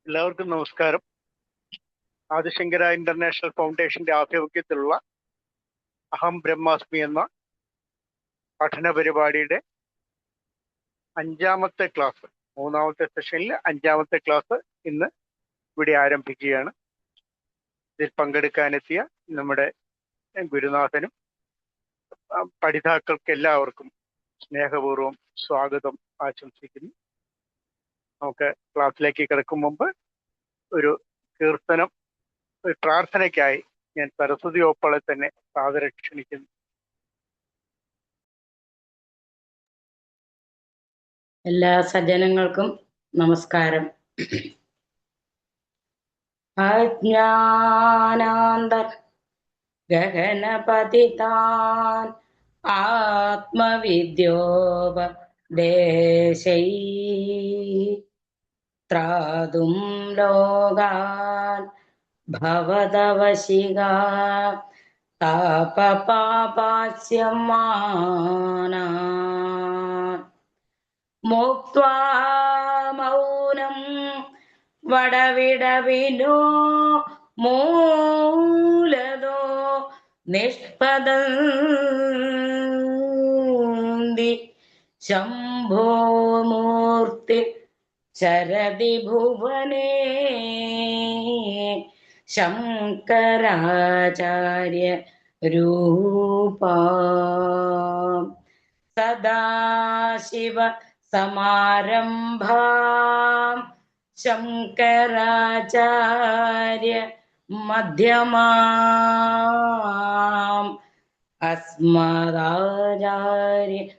എല്ലാവർക്കും നമസ്കാരം. ആദിശങ്കര ഇന്റർനാഷണൽ ഫൗണ്ടേഷന്റെ ആഭിമുഖ്യത്തിലുള്ള അഹം ബ്രഹ്മാസ്മി എന്ന പഠന പരിപാടിയുടെ അഞ്ചാമത്തെ ക്ലാസ്, മൂന്നാമത്തെ സെഷനിൽ അഞ്ചാമത്തെ ക്ലാസ് ഇന്ന് ഇവിടെ ആരംഭിക്കുകയാണ്. ഇതിൽ പങ്കെടുക്കാനെത്തിയ നമ്മുടെ ഗുരുനാഥനും പഠിതാക്കൾക്ക് എല്ലാവർക്കും സ്നേഹപൂർവ്വം സ്വാഗതം ആശംസിക്കുന്നു. നമുക്ക് ക്ലാസ്സിലേക്ക് കിടക്കും മുമ്പ് ഒരു കീർത്തനം, ഒരു പ്രാർത്ഥനയ്ക്കായി ഞാൻ സരസ്വതി ഓപ്പളെ തന്നെ സാദരം ക്ഷണിക്കുന്നു. എല്ലാ സജ്ജനങ്ങൾക്കും നമസ്കാരം. അജ്ഞാനാന്തർ ഗഗനപതിതാൻ ആത്മവിദ്യോപദേശൈ ത്രാതും ലോകാൻ ഭവതവശികാ താപപാപാസ്യമാനാ മുക്ത്വാ മൗനം വടവിടവിനോ മൂലദോ നിഷ്പദന്തി ശംഭോ മൂർത്തി ചരതി ഭുവനേ ശങ്കരാചാര്യ രൂപാ സദാശിവ സമാരംഭാം ശങ്കരാചാര്യ മധ്യമാം അസ്മദാചാര്യ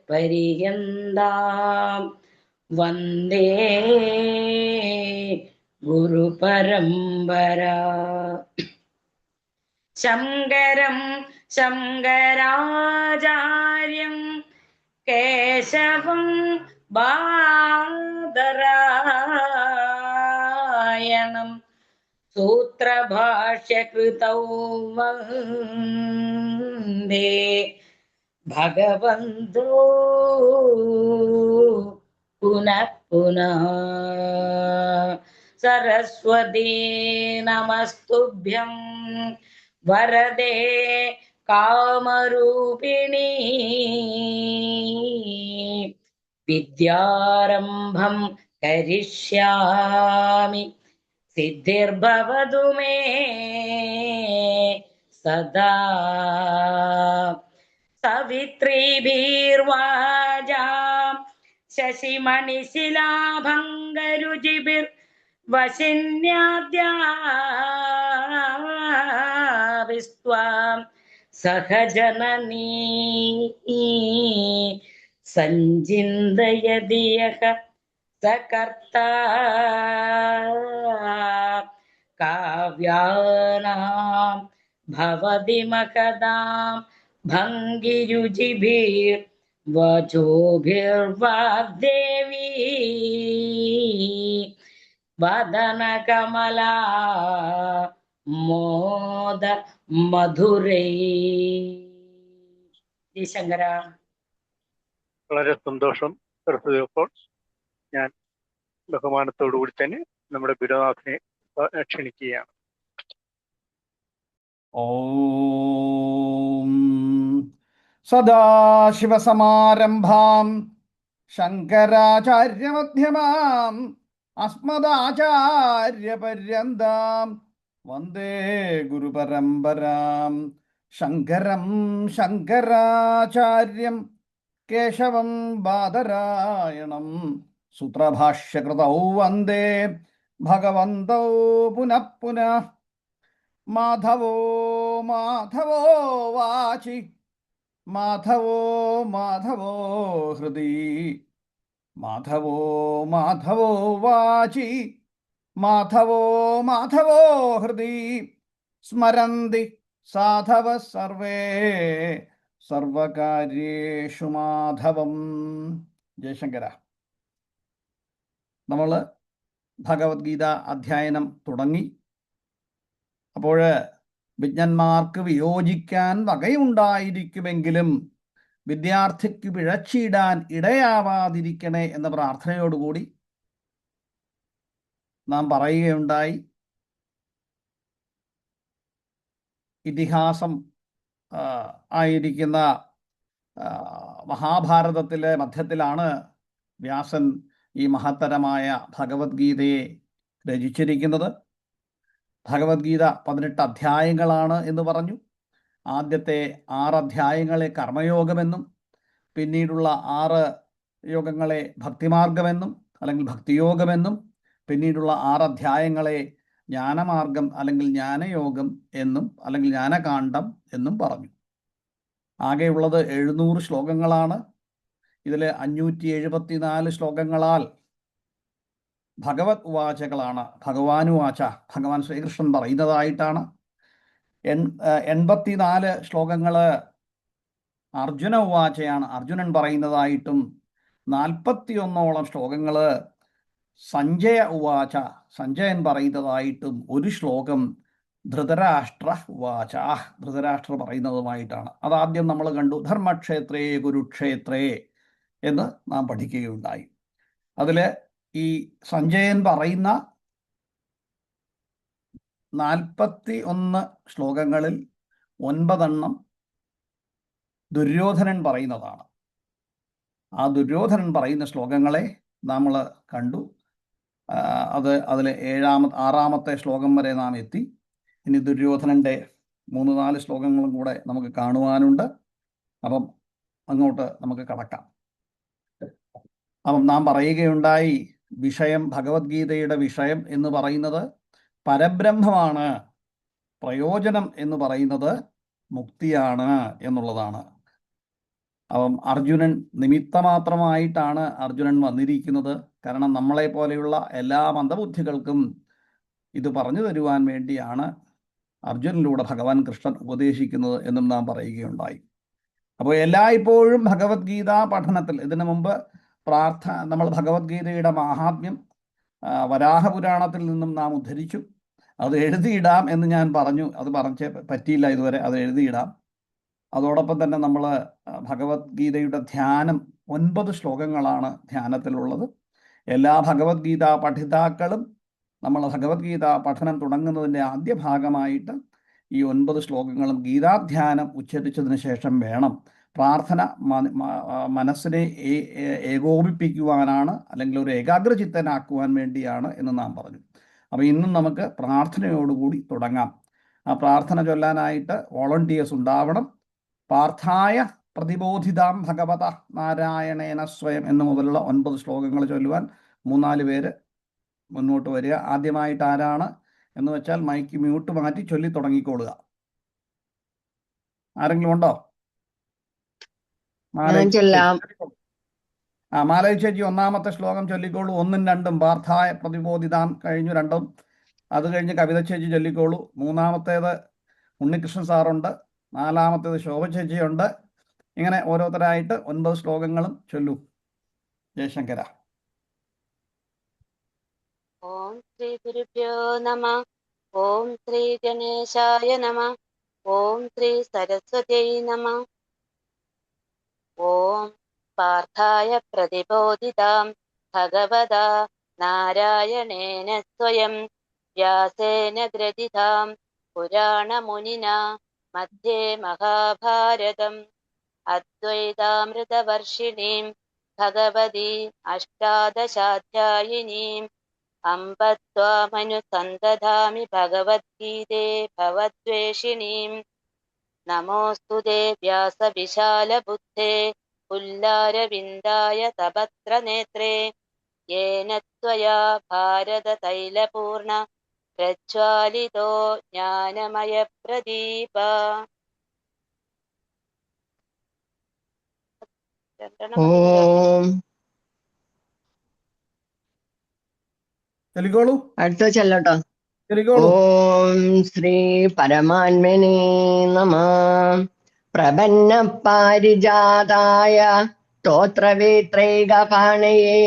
പര്യന്താം വന്ദേ ഗുരുപരമ്പരാ. ശങ്കരം ശങ്കരാചാര്യം കേശവം ബാദരായണം സൂത്രഭാഷ്യകൃതൗ വന്ദേ ഭഗവന്തോ പുനഃ പുനഃ. സരസ്വതീ നമസ്തുഭ്യം വരദേ കാമരൂപിണീ വിദ്യാരംഭം കരിഷ്യാമി സിദ്ധിർഭവതു മേ സദാ. സവിത്രീഭിർവാചാം ശശിമണിശിലാഭംഗരുചിഭിർ വശിന്യാദ്യാവിസ്ത്വാം സഹജനനീ സഞ്ചിന്തയതി യഃ സകർത്താ കാവ്യാനാം ഭവതി മഹതാം ഭംഗിരുചിഭിർ വചോഭിർവാഗ്ദേവീ വദനകമലാ മോദ മധുരൈ. ശങ്കര. വളരെ സന്തോഷം സരസ്വതി ഓപ്പോൾ. ഞാൻ ബഹുമാനത്തോടു കൂടി തന്നെ നമ്മുടെ ഗുരുനാഥനെ ക്ഷണിക്കുകയാണ്. ഓം സദാശിവസമാരംഭാം ശങ്കരാചാര്യമധ്യമാം അസ്മദാചാര്യപര്യന്താം വന്ദേ ഗുരുപരമ്പരാം. ശങ്കരം ശങ്കരാചാര്യം കേശവം ബാദരായണം സൂത്രഭാഷ്യകൃതൗ വന്ദേ ഭഗവന്തൗ പുനഃ പുനഃ. മാധവോ മാധവോ വാചി മാധവോ മാധവോ ഹൃദി മാധവോ മാധവോ വാചി മാധവോ മാധവോ ഹൃദി സ്മരന്തി സാധവ സർവേ സർവകാര്യേഷു മാധവം. ജയശങ്കര. നമ്മൾ ഭഗവത്ഗീത അധ്യയനം തുടങ്ങി. അപ്പോൾ വിജ്ഞന്മാർക്ക് വിയോജിക്കാൻ വകയുണ്ടായിരിക്കുമെങ്കിലും വിദ്യാർത്ഥിക്ക് പിഴച്ചിടാൻ ഇടയാവാതിരിക്കണേ എന്ന പ്രാർത്ഥനയോടുകൂടി നാം പറയുകയുണ്ടായി. ഇതിഹാസം ആയിരിക്കുന്ന മഹാഭാരതത്തിലെ മധ്യത്തിലാണ് വ്യാസൻ ഈ മഹത്തരമായ ഭഗവത്ഗീതയെ രചിച്ചിരിക്കുന്നത്. ഭഗവത്ഗീത 18 അധ്യായങ്ങളാണ് എന്ന് പറഞ്ഞു. ആദ്യത്തെ 6 അധ്യായങ്ങളെ കർമ്മയോഗമെന്നും പിന്നീടുള്ള 6 യോഗങ്ങളെ ഭക്തിമാർഗമെന്നും അല്ലെങ്കിൽ ഭക്തിയോഗമെന്നും പിന്നീടുള്ള 6 അധ്യായങ്ങളെ ജ്ഞാനമാർഗം അല്ലെങ്കിൽ ജ്ഞാനയോഗം എന്നും അല്ലെങ്കിൽ ജ്ഞാനകാന്ഡം എന്നും പറഞ്ഞു. ആകെയുള്ളത് 700 ശ്ലോകങ്ങളാണ്. ഇതിൽ 574 ശ്ലോകങ്ങളാൽ ഭഗവത് വാചകളാണ്, ഭഗവാനുവാച, ഭഗവാൻ ശ്രീകൃഷ്ണൻ പറയുന്നതായിട്ടാണ്. 84 ശ്ലോകങ്ങൾ അർജുന ഉവാചയാണ്, അർജുനൻ പറയുന്നതായിട്ടും 41ഓളം ശ്ലോകങ്ങൾ സഞ്ജയ ഉവാച, സഞ്ജയൻ പറയുന്നതായിട്ടും ഒരു ശ്ലോകം ധൃതരാഷ്ട്ര ഉവാച, ധൃതരാഷ്ട്ര പറയുന്നതുമായിട്ടാണ്. അതാദ്യം നമ്മൾ കണ്ടു. ധർമ്മക്ഷേത്രേ കുരുക്ഷേത്രേ എന്ന് നാം പഠിക്കുകയുണ്ടായി. അതിൽ ഈ സഞ്ജയൻ പറയുന്ന 41 ശ്ലോകങ്ങളിൽ 9 ദുര്യോധനൻ പറയുന്നതാണ്. ആ ദുര്യോധനൻ പറയുന്ന ശ്ലോകങ്ങളെ നമ്മൾ കണ്ടു. അതിൽ 6-ാമത്തെ ശ്ലോകം വരെ നാം എത്തി. ഇനി ദുര്യോധനൻ്റെ 3-4 ശ്ലോകങ്ങളും കൂടെ നമുക്ക് കാണുവാനുണ്ട്. അപ്പം അങ്ങോട്ട് നമുക്ക് കടക്കാം. അപ്പം നാം പറയുകയുണ്ടായി, വിഷയം, ഭഗവത്ഗീതയുടെ വിഷയം എന്ന് പറയുന്നത് പരബ്രഹ്മമാണ്, പ്രയോജനം എന്ന് പറയുന്നത് മുക്തിയാണ് എന്നുള്ളതാണ്. അപ്പം അർജുനൻ നിമിത്തമാത്രമായിട്ടാണ് അർജുനൻ വന്നിരിക്കുന്നത്. കാരണം നമ്മളെ പോലെയുള്ള എല്ലാ മന്ദബുദ്ധികൾക്കും ഇത് പറഞ്ഞു തരുവാൻ വേണ്ടിയാണ് അർജുനനിലൂടെ ഭഗവാൻ കൃഷ്ണൻ ഉപദേശിക്കുന്നത് എന്നും നാം പറയുകയുണ്ടായി. അപ്പോൾ എല്ലായ്പ്പോഴും ഭഗവത്ഗീത പഠനത്തിൽ, ഇതിനു മുമ്പ് നമ്മൾ ഭഗവത്ഗീതയുടെ മാഹാത്മ്യം വരാഹപുരാണത്തിൽ നിന്നും നാം ഉദ്ധരിച്ചു. അത് എഴുതിയിടാം എന്ന് ഞാൻ പറഞ്ഞു. അത് പറ്റിയില്ല ഇതുവരെ. അത് എഴുതിയിടാം. അതോടൊപ്പം തന്നെ നമ്മൾ ഭഗവത്ഗീതയുടെ ധ്യാനം 9 ശ്ലോകങ്ങളാണ് ധ്യാനത്തിലുള്ളത്. എല്ലാ ഭഗവത്ഗീത പഠിതാക്കളും നമ്മൾ ഭഗവത്ഗീത പഠനം തുടങ്ങുന്നതിൻ്റെ ആദ്യ ഭാഗമായിട്ട് ഈ 9 ശ്ലോകങ്ങളും ഗീതാധ്യാനം ഉച്ചരിച്ചതിന് ശേഷം വേണം. പ്രാർത്ഥന മനസ്സിനെ ഏകോപിപ്പിക്കുവാനാണ്, അല്ലെങ്കിൽ ഒരു ഏകാഗ്രചിത്തനാക്കുവാൻ വേണ്ടിയാണ് എന്ന് നാം പറഞ്ഞു. അപ്പോൾ ഇന്നും നമുക്ക് പ്രാർത്ഥനയോടുകൂടി തുടങ്ങാം. ആ പ്രാർത്ഥന ചൊല്ലാനായിട്ട് വോളണ്ടിയേഴ്സ് ഉണ്ടാവണം. പാർത്ഥായ പ്രതിബോധിതാം ഭഗവത നാരായണേന സ്വയം എന്ന് മുതലുള്ള 9 ശ്ലോകങ്ങൾ ചൊല്ലുവാൻ 3-4 പേര് മുന്നോട്ട് വരിക. ആദ്യമായിട്ട് ആരാണ് എന്ന് വെച്ചാൽ മൈക്ക് മ്യൂട്ട് മാറ്റി ചൊല്ലി തുടങ്ങിക്കൊള്ളുക. ആരെങ്കിലും ഉണ്ടോ? മാലയി ചേച്ചി 1-ാമത്തെ ശ്ലോകം ചൊല്ലിക്കോളൂ. 1ഉം 2ഉം പാർത്ഥായ പ്രതിബോധിതാം കഴിഞ്ഞു 2ഉം. അത് കഴിഞ്ഞ് കവിത ചേച്ചി ചൊല്ലിക്കോളൂ. 3-ാമത്തേത് ഉണ്ണികൃഷ്ണൻ സാറുണ്ട്. 4-ാമത്തേത് ശോഭ ചേച്ചിയുണ്ട്. ഇങ്ങനെ ഓരോരുത്തരായിട്ട് 9 ശ്ലോകങ്ങളും ചൊല്ലൂ. ജയശങ്കര. ഓം ശ്രീ ഗുരുഭ്യോ നമഃ. ഓം ശ്രീ ഗണേശായ നമഃ. ഓം ശ്രീ സരസ്വത്യൈ നമഃ. ഓം പാർത്ഥായ പ്രതിബോധിതാം ഭഗവതാ നാരായണേന സ്വയം വ്യാസേന ഗ്രഥിതാം പുരാണമുനിനാ മധ്യേ മഹാഭാരതം അദ്വൈതാമൃതവർഷിണീം ഭഗവതീം അഷ്ടാദശാധ്യായിനീം അംബ ത്വാമനുസന്തധാമി ഭഗവദ്ഗീതേ ഭവദ്വേഷിണീം. നമോസ്തുതേ വ്യാസവിശാലബുദ്ധേ പുല്ലാരവിന്ദായ തപത്ര നേത്രേ. യേന ത്വയാ ഭാരതതൈലപൂർണ പ്രജ്വാലിതോ ജ്ഞാനമയ പ്രദീപ. ഓം ചൊല്ലിക്കോളൂ. അടുത്ത ചെല്ലട്ടോ. ചൊല്ലിക്കോളൂ. ഓം ശ്രീ പരമാത്മനേ നമഃ. പ്രപന്ന പാരിജാതായ സ്തോത്രവേത്രൈകപാണയേ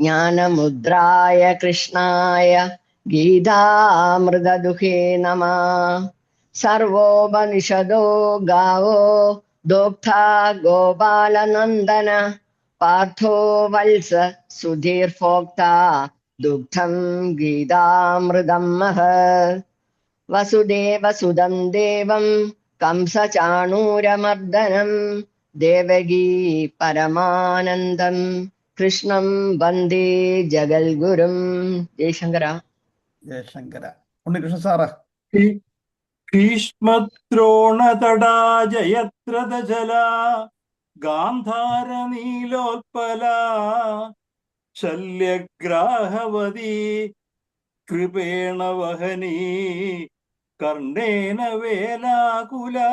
ജ്ഞാനമുദ്രായ കൃഷ്ണായ ഗീതാമൃതദുഹേ നമഃ. സർവോപനിഷദോ ഗാവോ ദോഗ്ധാ ഗോപാലനന്ദന പാർത്ഥോ വത്സ സുധീർഭോക്ത दुग्धं गीतामृतं महत् वसुदेवसुदं देवं कंसचाणूरमर्दनं देवगी परमानन्दं कृष्णं वन्दे जगद्गुरुं जयशङ्कर ജയശങ്കര. ഉണ്ണികൃഷ്ണ സാറ്. ഭീഷ്മദ്രോണതടാ ജയത്രതജലാ ഗാന്ധാരനീലോത്പലാ ശല്യഗ്രാഹവതി കൃപേണ വഹനീ കർണേന വേലാകുലാ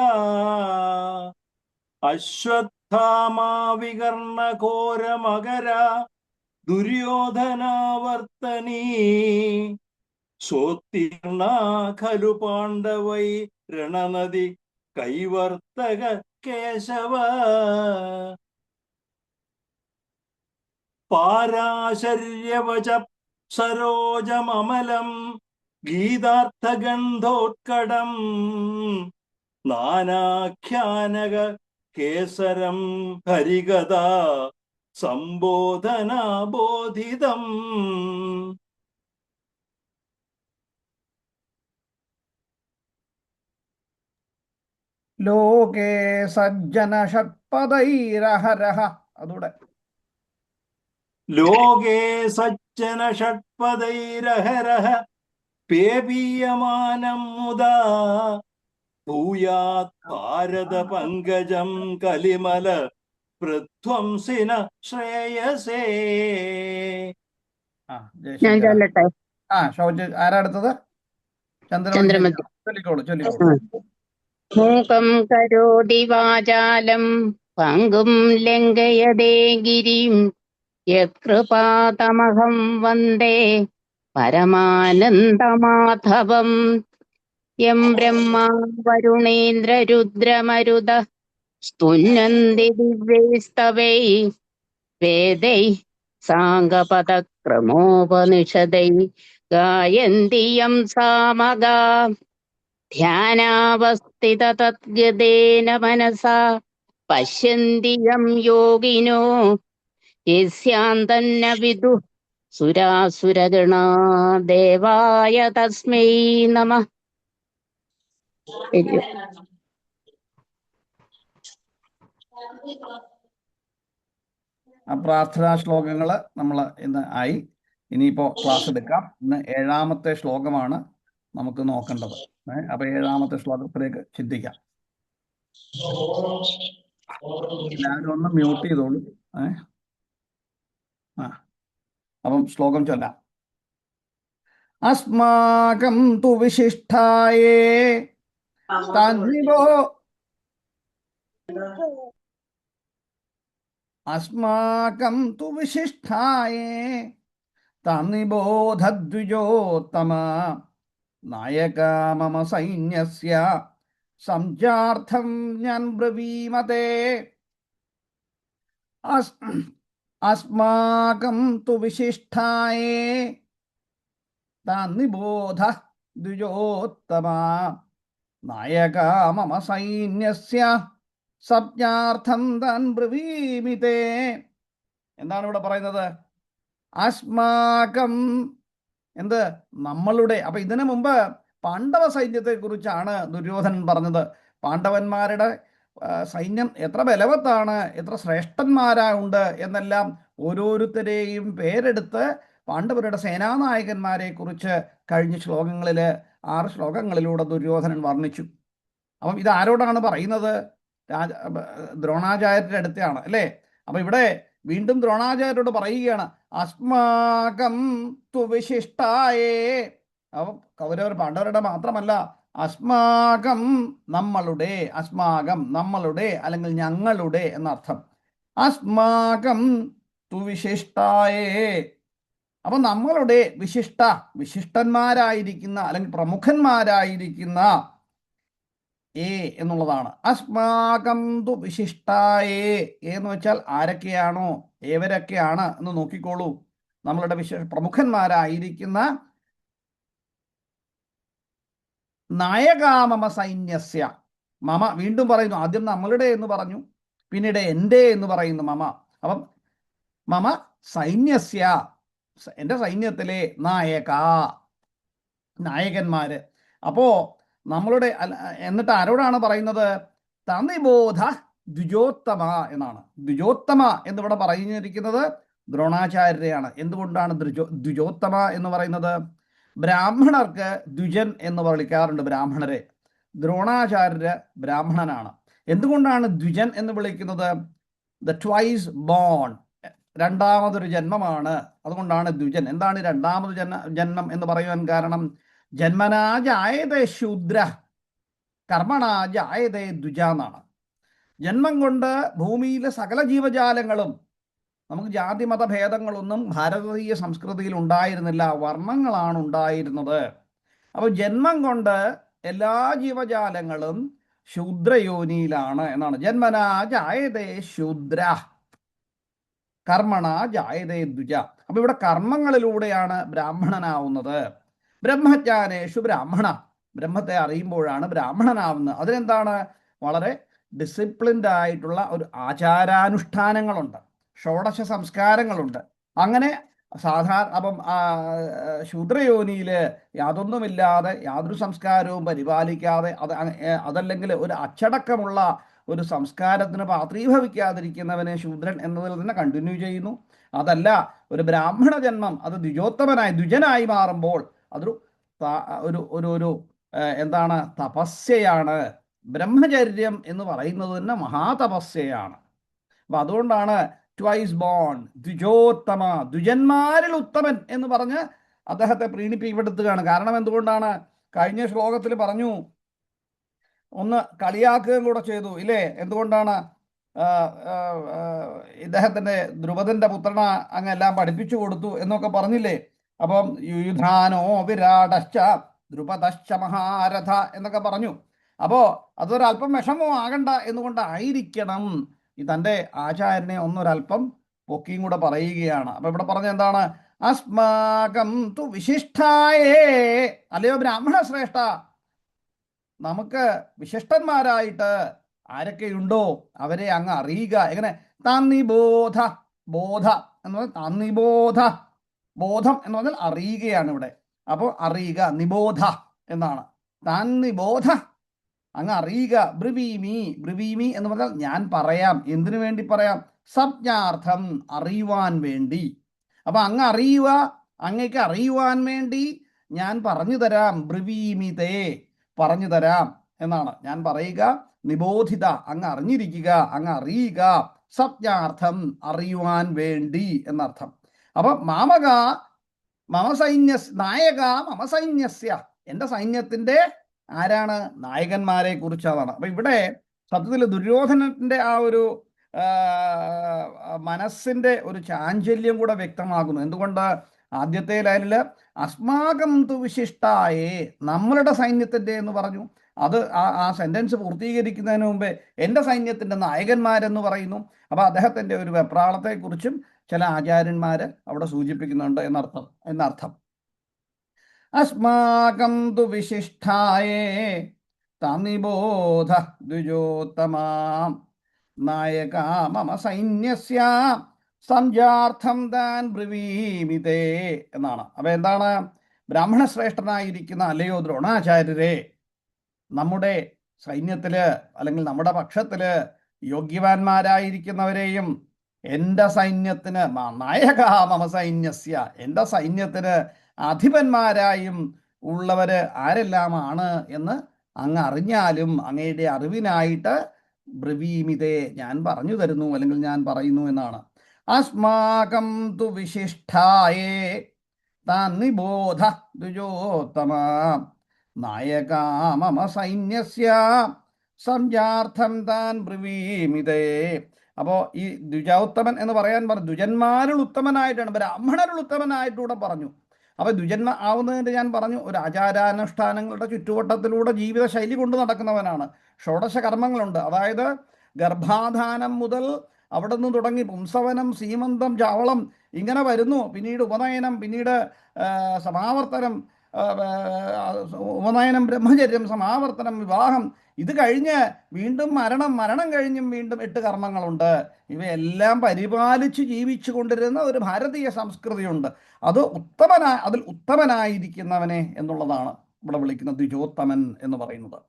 അശ്വത്ഥാമാ വികർണഘോരമകര ദുര്യോധനാവർത്തനീ സോത്തീർണ ഖലു പാണ്ഡവൈ രണനദി കൈവർത്തക കേശവ പാരാശര്യവച സരോജമമലം ഗീതാർത്ഥഗന്ധോത്കടം നാനാഖ്യാനക കേസരം ഹരികഥാ സംബോധനാബോധിതം ലോകേ സജ്ജന ഷട്പദൈരഹരഹ. അതൂടെ. ലോകേ സജ്ജന ഷട്പദൈരഹരഃ പേപീയമാനം മുദാ ഭൂയാത് ഭാരത പങ്കജം കലിമല പ്രധ്വംസിന ശ്രേയസേ. ഞാൻ ചൊല്ലട്ടെ. ആരാ അടുത്തത്? ചന്ദ്രമതി. ചൊല്ലിക്കോളൂ ചൊല്ലിക്കോളൂ. മൂകം കരോതി വാചാലം പങ്കും ലംഘയതേ ഗിരിം യകൃപാതമഹം വന്ദേ പരമാനന്ദമാധവം. യം ബ്രഹ്മാ വരുണേന്ദ്രരുദ്രമരുത സ്തുന്വന്തി ദിവ്യൈസ്തവൈ വേദൈ സാംഗപദക്രമോപനിഷദൈ ഗായന്തി യം സാമഗാ ധ്യാനാവസ്ഥിത തദ്ഗതേന മനസാ പശ്യന്തി യം യോഗിനോ യസ്യാന്തന്ന വിദുഃ സുരാസുരഗണാ ദേവായ തസ്മൈ നമഃ. ആ പ്രാർത്ഥനാ ശ്ലോകങ്ങൾ നമ്മൾ ഇന്ന് ആയി. ഇനിയിപ്പോൾ ക്ലാസ് എടുക്കാം. ഇന്ന് 7ാമത്തെ ശ്ലോകമാണ് നമുക്ക് നോക്കേണ്ടത്. അപ്പൊ 7ാമത്തെ ശ്ലോകത്തിലേക്ക് ചിന്തിക്കാം. എല്ലാവരും ഒന്ന് മ്യൂട്ട് ചെയ്തോളൂ. അപ്പം ശ്ലോകം ചൊല്ലാം. അസ്മാകം തു വിശിഷ്ടായേ തന്നിബോ അസ്മാകം തു വിശിഷ്ടായേ തന്നിബോധദ്വിജോത്തമ നായക മമ സൈന്യസ്യ സംജാർത്ഥം ഞാൻ ബ്രവീമതേ. അസ്മാകം തു വിശിഷ്ടായേ തന്നിബോധ ദ്വിജോത്തമ നായക മമ സൈന്യസ്യ സംജ്ഞാർത്ഥം താൻ ബ്രവീമിതേ. എന്താണ് ഇവിടെ പറയുന്നത്? അസ്മാകം എന്ത്? നമ്മളുടെ. അപ്പൊ ഇതിനു മുമ്പ് പാണ്ഡവ സൈന്യത്തെ കുറിച്ചാണ് ദുര്യോധനൻ പറഞ്ഞത്. പാണ്ഡവന്മാരുടെ സൈന്യം എത്ര ബലവത്താണ്, എത്ര ശ്രേഷ്ഠന്മാരുണ്ട് എന്നെല്ലാം ഓരോരുത്തരെയും പേരെടുത്ത് പാണ്ഡവരുടെ സേനാനായകന്മാരെ കുറിച്ച് കഴിഞ്ഞ ശ്ലോകങ്ങളിൽ 6 ശ്ലോകങ്ങളിലൂടെ ദുര്യോധനൻ വർണ്ണിച്ചു. അപ്പം ഇത് ആരോടാണ് പറയുന്നത്? ദ്രോണാചാര്യരുടെ അടുത്താണ് അല്ലേ? അപ്പൊ ഇവിടെ വീണ്ടും ദ്രോണാചാര്യരോട് പറയുകയാണ്, അസ്മാകം തു വിശിഷ്ടായേ. അപ്പം കൗരവർ പാണ്ഡവരുടെ മാത്രമല്ല, അസ്മാകം നമ്മളുടെ, അസ്മാകം നമ്മളുടെ അല്ലെങ്കിൽ ഞങ്ങളുടെ എന്നർത്ഥം. അസ്മാകം തു വിശിഷ്ടായേ. അപ്പൊ നമ്മളുടെ വിശിഷ്ടന്മാരായിരിക്കുന്ന അല്ലെങ്കിൽ പ്രമുഖന്മാരായിരിക്കുന്ന എന്നുള്ളതാണ്. അസ്മാകം തു വിശിഷ്ടായേ എന്ന് വെച്ചാൽ ആരൊക്കെയാണോ, ഏവരൊക്കെയാണ് എന്ന് നോക്കിക്കോളൂ. നമ്മളുടെ പ്രമുഖന്മാരായിരിക്കുന്ന നായകാമമ സൈന്യസ്യ. മമ വീണ്ടും പറയുന്നു. ആദ്യം നമ്മളുടെ എന്ന് പറഞ്ഞു, പിന്നീട് എൻ്റെ എന്ന് പറയുന്നു മമ. അപ്പം മമ സൈന്യസ്യ എൻ്റെ സൈന്യത്തിലെ നായകന്മാര്. അപ്പോ നമ്മളുടെ എന്നിട്ട് ആരോടാണ് പറയുന്നത്? തന്നിബോധ ദ്വിജോത്തമ എന്നാണ്. ദ്വിജോത്തമ എന്നിവിടെ പറഞ്ഞിരിക്കുന്നത് ദ്രോണാചാര്യരെയാണ്. എന്തുകൊണ്ടാണ് ദ്വിജോത്തമ എന്ന് പറയുന്നത്? ബ്രാഹ്മണർക്ക് ദ്വിജൻ എന്ന് വിളിക്കാറുണ്ട് ബ്രാഹ്മണരെ. ദ്രോണാചാര്യര് ബ്രാഹ്മണനാണ്. എന്തുകൊണ്ടാണ് ദ്വിജൻ എന്ന് വിളിക്കുന്നത്? ദ ട്വൈസ് ബോൺ, രണ്ടാമതൊരു ജന്മമാണ്. അതുകൊണ്ടാണ് ദ്വിജൻ. എന്താണ് രണ്ടാമത് ജന്മം എന്ന് പറയുവാൻ കാരണം? ജന്മനാ ജായതേ ശൂദ്ര കർമ്മണാ ജായതേ ദ്വിജ എന്നാണ്. ജന്മം കൊണ്ട് ഭൂമിയിലെ സകല ജീവജാലങ്ങളും, നമുക്ക് ജാതി മതഭേദങ്ങളൊന്നും ഭാരതീയ സംസ്കൃതിയിൽ ഉണ്ടായിരുന്നില്ല, വർണ്ണങ്ങളാണ് ഉണ്ടായിരുന്നത്. അപ്പോൾ ജന്മം കൊണ്ട് എല്ലാ ജീവജാലങ്ങളും ശൂദ്രയോനിയിലാണ് എന്നാണ്. ജന്മനാ ജായതേ ശൂദ്ര കർമ്മണ ജായതേ ദ്വിജ. അപ്പൊ ഇവിടെ കർമ്മങ്ങളിലൂടെയാണ് ബ്രാഹ്മണനാവുന്നത്. ബ്രഹ്മജ്ഞാനേഷു ബ്രാഹ്മണ, ബ്രഹ്മത്തെ അറിയുമ്പോഴാണ് ബ്രാഹ്മണനാവുന്നത്. അതിനെന്താണ്? വളരെ ഡിസിപ്ലിൻഡ് ആയിട്ടുള്ള ഒരു ആചാരാനുഷ്ഠാനങ്ങളുണ്ട്, ഷോഡശ സംസ്കാരങ്ങളുണ്ട്. അങ്ങനെ അപ്പം ശൂദ്രയോനിയിൽ യാതൊന്നുമില്ലാതെ, യാതൊരു സംസ്കാരവും പരിപാലിക്കാതെ, അതല്ലെങ്കിൽ ഒരു അച്ചടക്കമുള്ള ഒരു സംസ്കാരത്തിന് പാത്രീഭവിക്കാതിരിക്കുന്നവനെ ശൂദ്രൻ എന്നതിൽ തന്നെ കണ്ടിന്യൂ ചെയ്യുന്നു. അതല്ല, ഒരു ബ്രാഹ്മണ ജന്മം അത് ദ്വിജനായി മാറുമ്പോൾ അതൊരു ഒരു എന്താണ്? തപസ്യയാണ്. ബ്രഹ്മചര്യം എന്ന് പറയുന്നത് തന്നെ മഹാതപസ്യയാണ്. അപ്പൊ അതുകൊണ്ടാണ് ട്വൈസ് ബോൺ ദ്വിജോത്തമ, ദ്വിജന്മാരിൽ ഉത്തമൻ എന്ന് പറഞ്ഞ് അദ്ദേഹത്തെ പ്രീണിപ്പിക്കപ്പെടുത്തുകയാണ്. കാരണം എന്തുകൊണ്ടാണ്? കഴിഞ്ഞ ശ്ലോകത്തിൽ പറഞ്ഞു, ഒന്ന് കളിയാക്കുകയും കൂടെ ചെയ്തു ഇല്ലേ? എന്തുകൊണ്ടാണ്? ഇദ്ദേഹത്തിന്റെ ദ്രുപദന്റെ പുത്രന അങ്ങ് എല്ലാം പഠിപ്പിച്ചു കൊടുത്തു എന്നൊക്കെ പറഞ്ഞില്ലേ? അപ്പം യുധാനോ വിരാടശ്ച ദ്രുപദശ്ച മഹാരഥ എന്നൊക്കെ പറഞ്ഞു. അപ്പോ അതൊരല്പം വിഷമോ ആകണ്ട എന്നുകൊണ്ടായിരിക്കണം ഈ തൻ്റെ ആചാര്യനെ ഒന്നൊരല്പം പൊക്കിയും കൂടെ പറയുകയാണ്. അപ്പൊ ഇവിടെ പറഞ്ഞ എന്താണ്? അസ്മാകം തു വിശിഷ്ടായേ, അല്ലയോ ബ്രാഹ്മണ ശ്രേഷ്ഠ, നമുക്ക് വിശിഷ്ടന്മാരായിട്ട് ആരൊക്കെയുണ്ടോ അവരെ അങ്ങ് അറിയുക. എങ്ങനെ? തന്നിബോധ, ബോധ എന്ന് പറഞ്ഞാൽ തന്നിബോധ, ബോധം എന്ന് പറഞ്ഞാൽ അറിയുകയാണ് ഇവിടെ. അപ്പോൾ അറിയുക, നിബോധ എന്നാണ്. തന്നിബോധ, അങ്ങ് അറിയുക. ബ്രവീമി എന്ന് പറഞ്ഞാൽ ഞാൻ പറയാം. എന്തിനു വേണ്ടി പറയാം? സംജ്ഞാർത്ഥം, അറിയുവാൻ വേണ്ടി. അപ്പൊ അങ്ങ് അറിയുക, അങ്ങേക്ക് അറിയുവാൻ വേണ്ടി ഞാൻ പറഞ്ഞു തരാം. ബ്രവീമിതേ, പറഞ്ഞു തരാം എന്നാണ്. ഞാൻ പറയുക. നിബോധിത, അങ്ങ് അറിഞ്ഞിരിക്കുക, അങ്ങ് അറിയുക. സംജ്ഞാർത്ഥം, അറിയുവാൻ വേണ്ടി എന്നർത്ഥം. അപ്പൊ മാമക മമ നായക മമ സൈന്യസ്യ, എൻ്റെ സൈന്യത്തിന്റെ ആരാണ്? നായകന്മാരെ കുറിച്ചതാണ്. അപ്പൊ ഇവിടെ സത്യത്തിൽ ദുര്യോധനന്റെ ആ ഒരു മനസ്സിന്റെ ഒരു ചാഞ്ചല്യം കൂടെ വ്യക്തമാകുന്നു. എന്തുകൊണ്ട്? ആദ്യത്തെ ലൈനില് അസ്മാകം തു വിശിഷ്ടായേ, നമ്മളുടെ സൈന്യത്തിന്റെ എന്ന് പറഞ്ഞു. അത് ആ സെന്റൻസ് പൂർത്തീകരിക്കുന്നതിന് മുമ്പേ എൻ്റെ സൈന്യത്തിന്റെ നായകന്മാരെന്ന് പറയുന്നു. അപ്പൊ അദ്ദേഹത്തിന്റെ ഒരു വെപ്രാളത്തെക്കുറിച്ചും ചില ആചാര്യന്മാര് അവിടെ സൂചിപ്പിക്കുന്നുണ്ട് എന്നർത്ഥം. അസ്മാകം തു വിശിഷ്ടായേ തന്നിബോധ ദ്വിജോത്തമാം നായക മമ സൈന്യസ്യ സംജാർത്ഥം താൻ ബ്രവീമിതേ എന്നാണ്. അപ്പൊ എന്താണ്? ബ്രാഹ്മണ ശ്രേഷ്ഠനായിരിക്കുന്ന അല്ലയോ ദ്രോണാചാര്യരെ, നമ്മുടെ സൈന്യത്തില് അല്ലെങ്കിൽ നമ്മുടെ പക്ഷത്തില് യോഗ്യവാന്മാരായിരിക്കുന്നവരെയും എൻ്റെ സൈന്യത്തിന് നായക മമ സൈന്യസ്യ, എൻ്റെ സൈന്യത്തിന് അധിപന്മാരായും ഉള്ളവര് ആരെല്ലാമാണ് എന്ന് അങ്ങ് അറിഞ്ഞാലും അങ്ങയുടെ അറിവിനായിട്ട് ബ്രവീമിതേ, ഞാൻ പറഞ്ഞു തരുന്നു അല്ലെങ്കിൽ ഞാൻ പറയുന്നു എന്നാണ്. അസ്മാകം തു വിശിഷ്ടായേ തന്നിബോധ ദ്വിജോത്തമ നായക മമ സൈന്യസ്യ സംജാർത്ഥം താൻ ബ്രവീമിതേ. അപ്പോൾ ഈ ദ്വിജോത്തമൻ എന്ന് പറയാൻ പറഞ്ഞു, ദ്വിജന്മാരിൽ ഉത്തമനായിട്ടാണ്, ബ്രാഹ്മണരിൽ ഉത്തമനായിട്ടൂടെ പറഞ്ഞു. അപ്പൊ ദ്വിജന്മ ആവുന്നതിന് ഞാൻ പറഞ്ഞു, ഒരു ആചാരാനുഷ്ഠാനങ്ങളുടെ ചുറ്റുവട്ടത്തിലൂടെ ജീവിതശൈലി കൊണ്ട് നടക്കുന്നവനാണ്. ഷോഡശ കർമ്മങ്ങളുണ്ട്. അതായത് ഗർഭാധാനം മുതൽ അവിടെ നിന്ന് തുടങ്ങി പുംസവനം, സീമന്തം, ചാവളം ഇങ്ങനെ വരുന്നു. പിന്നീട് ഉപനയനം, പിന്നീട് സമാവർത്തനം, ഉപനയനം, ബ്രഹ്മചര്യം, സമാവർത്തനം, വിവാഹം, ഇത് കഴിഞ്ഞ് വീണ്ടും മരണം കഴിഞ്ഞും വീണ്ടും 8 കർമ്മങ്ങളുണ്ട്. ഇവയെല്ലാം പരിപാലിച്ച് ജീവിച്ചു കൊണ്ടിരുന്ന ഒരു ഭാരതീയ സംസ്കൃതിയുണ്ട്. അതിൽ ഉത്തമനായിരിക്കുന്നവനെ എന്നുള്ളതാണ് ഇവിടെ വിളിക്കുന്ന ദ്വിജോത്തമൻ എന്ന് പറയുന്നത്.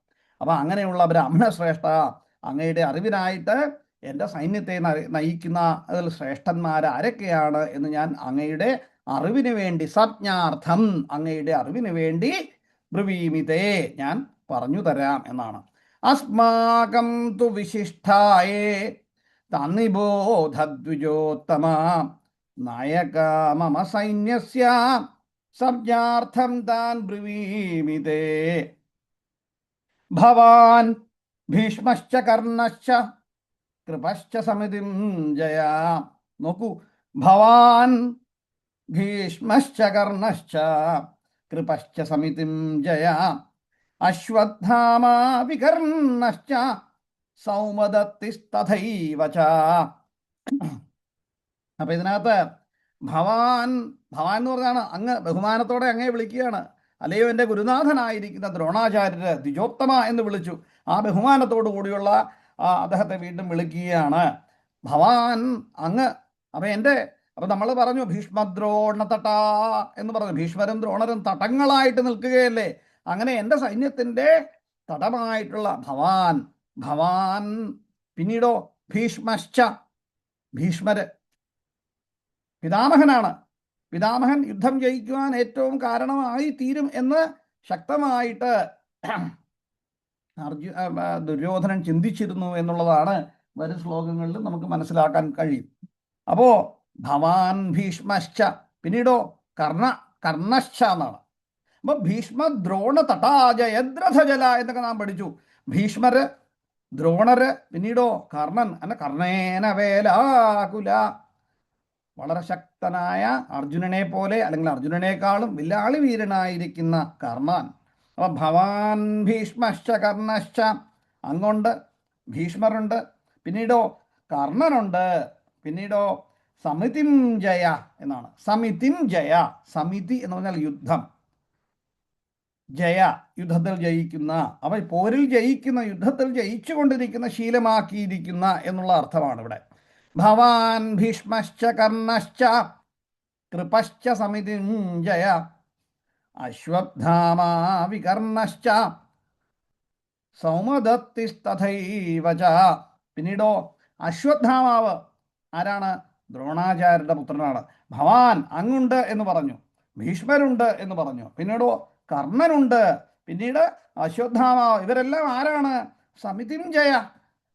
അപ്പം അങ്ങനെയുള്ള ബ്രാഹ്മണ ശ്രേഷ്ഠ, അങ്ങയുടെ അറിവിനായിട്ട് എൻ്റെ സൈന്യത്തെ നയിക്കുന്ന അതിൽ ശ്രേഷ്ഠന്മാർ ആരൊക്കെയാണ് എന്ന് ഞാൻ അങ്ങയുടെ അറിവിന് വേണ്ടി, സംജ്ഞാർത്ഥം, അങ്ങയുടെ അറിവിന് വേണ്ടി ബ്രവീമിതേ, ഞാൻ പറഞ്ഞു തരാം എന്നാണ്. അസ്മാകം തു വിശിഷ്ടായേ തന്നിബോധദ്വിജോത്തമ നായക മമ സൈന്യസ്യ സംജ്ഞാർത്ഥം താൻ ബ്രവീമിതേ. ഭവാൻ ഭീഷ്മശ്ച കർണശ്ച കൃപശ്ച സമിതിം ജയ. നോക്കൂ, ഭവാൻ ഭീഷ്മശ്ച കർണശ്ച കൃപശ്ച സമിതിം ജയ അശ്വത്ഥാമാ വികർണശ്ച സൗമദത്തിസ്തഥൈവ ച. അപ്പൊ ഇതിനകത്ത് ഭവാൻ എന്ന് പറഞ്ഞാണ് അങ്ങ് ബഹുമാനത്തോടെ അങ്ങേ വിളിക്കുകയാണ്. അല്ലയോ എൻ്റെ ഗുരുനാഥനായിരിക്കുന്ന ദ്രോണാചാര്യര് ദ്വിജോത്തമ എന്ന് വിളിച്ചു. ആ ബഹുമാനത്തോടു കൂടിയുള്ള അദ്ദേഹത്തെ വീണ്ടും വിളിക്കുകയാണ്. ഭവാൻ അങ്ങ്. അപ്പൊ നമ്മൾ പറഞ്ഞു ഭീഷ്മദ്രോണതട എന്ന് പറഞ്ഞു. ഭീഷ്മരും ദ്രോണരും തടങ്ങളായിട്ട് നിൽക്കുകയല്ലേ. അങ്ങനെ എൻ്റെ സൈന്യത്തിൻ്റെ തടമായിട്ടുള്ള ഭവാൻ. പിന്നീടോ ഭീഷ്മശ്ച, ഭീഷ്മര് പിതാമഹനാണ്. പിതാമഹൻ യുദ്ധം ജയിക്കുവാൻ ഏറ്റവും കാരണമായി തീരും എന്ന് ശക്തമായിട്ട് ദുര്യോധനൻ ചിന്തിച്ചിരുന്നു എന്നുള്ളതാണ് വരും ശ്ലോകങ്ങളിൽ നമുക്ക് മനസ്സിലാക്കാൻ കഴിയും. അപ്പോ ഭവാൻ ഭീഷ്മശ്ച, പിന്നീടോ കർണശ്ച എന്നാണ്. അപ്പൊ ഭീഷ്മ ദ്രോണ തടാജയദ്രഥജല എന്നൊക്കെ നാം പഠിച്ചു. ഭീഷ്മര്, ദ്രോണര്, പിന്നീടോ കർണൻ. കർണേന വേലാകുല, വളരെ ശക്തനായ അർജുനനെ പോലെ അല്ലെങ്കിൽ അർജുനനേക്കാളും വില്ലാളി വീരനായിരിക്കുന്ന കർണൻ. അപ്പൊ ഭവാൻ ഭീഷ്മശ്ച കർണശ്ച, അങ്ങുണ്ട്, ഭീഷ്മരുണ്ട്, പിന്നീടോ കർണനുണ്ട്, പിന്നീടോ സമിതിം ജയ എന്നാണ്. സമിതിം ജയ, സമിതി എന്ന് പറഞ്ഞാൽ യുദ്ധം, ജയ യുദ്ധത്തിൽ ജയിക്കുന്ന, അവ പോരിൽ ജയിക്കുന്ന, യുദ്ധത്തിൽ ജയിച്ചു കൊണ്ടിരിക്കുന്ന, ശീലമാക്കിയിരിക്കുന്ന എന്നുള്ള അർത്ഥമാണ് ഇവിടെ. ഭവാൻ ഭീഷ്മശ്ച കർണശ്ച കൃപശ്ച സമിതിം ജയ അശ്വത്ഥാമാ വികർണശ്ച സൗമദത്തിസ്തഥൈവ ച. പിന്നീടോ അശ്വത്ഥാമാവ് ആരാണ്? ദ്രോണാചാര്യരുടെ പുത്രനാണ്. ഭവാൻ അങ്ങുണ്ട് എന്ന് പറഞ്ഞു, ഭീഷ്മരുണ്ട് എന്ന് പറഞ്ഞു, പിന്നീടോ കർണനുണ്ട്, പിന്നീട് അശ്വത്ഥാമാവ്. ഇവരെല്ലാം ആരാണ്? സമിതിം ജയ,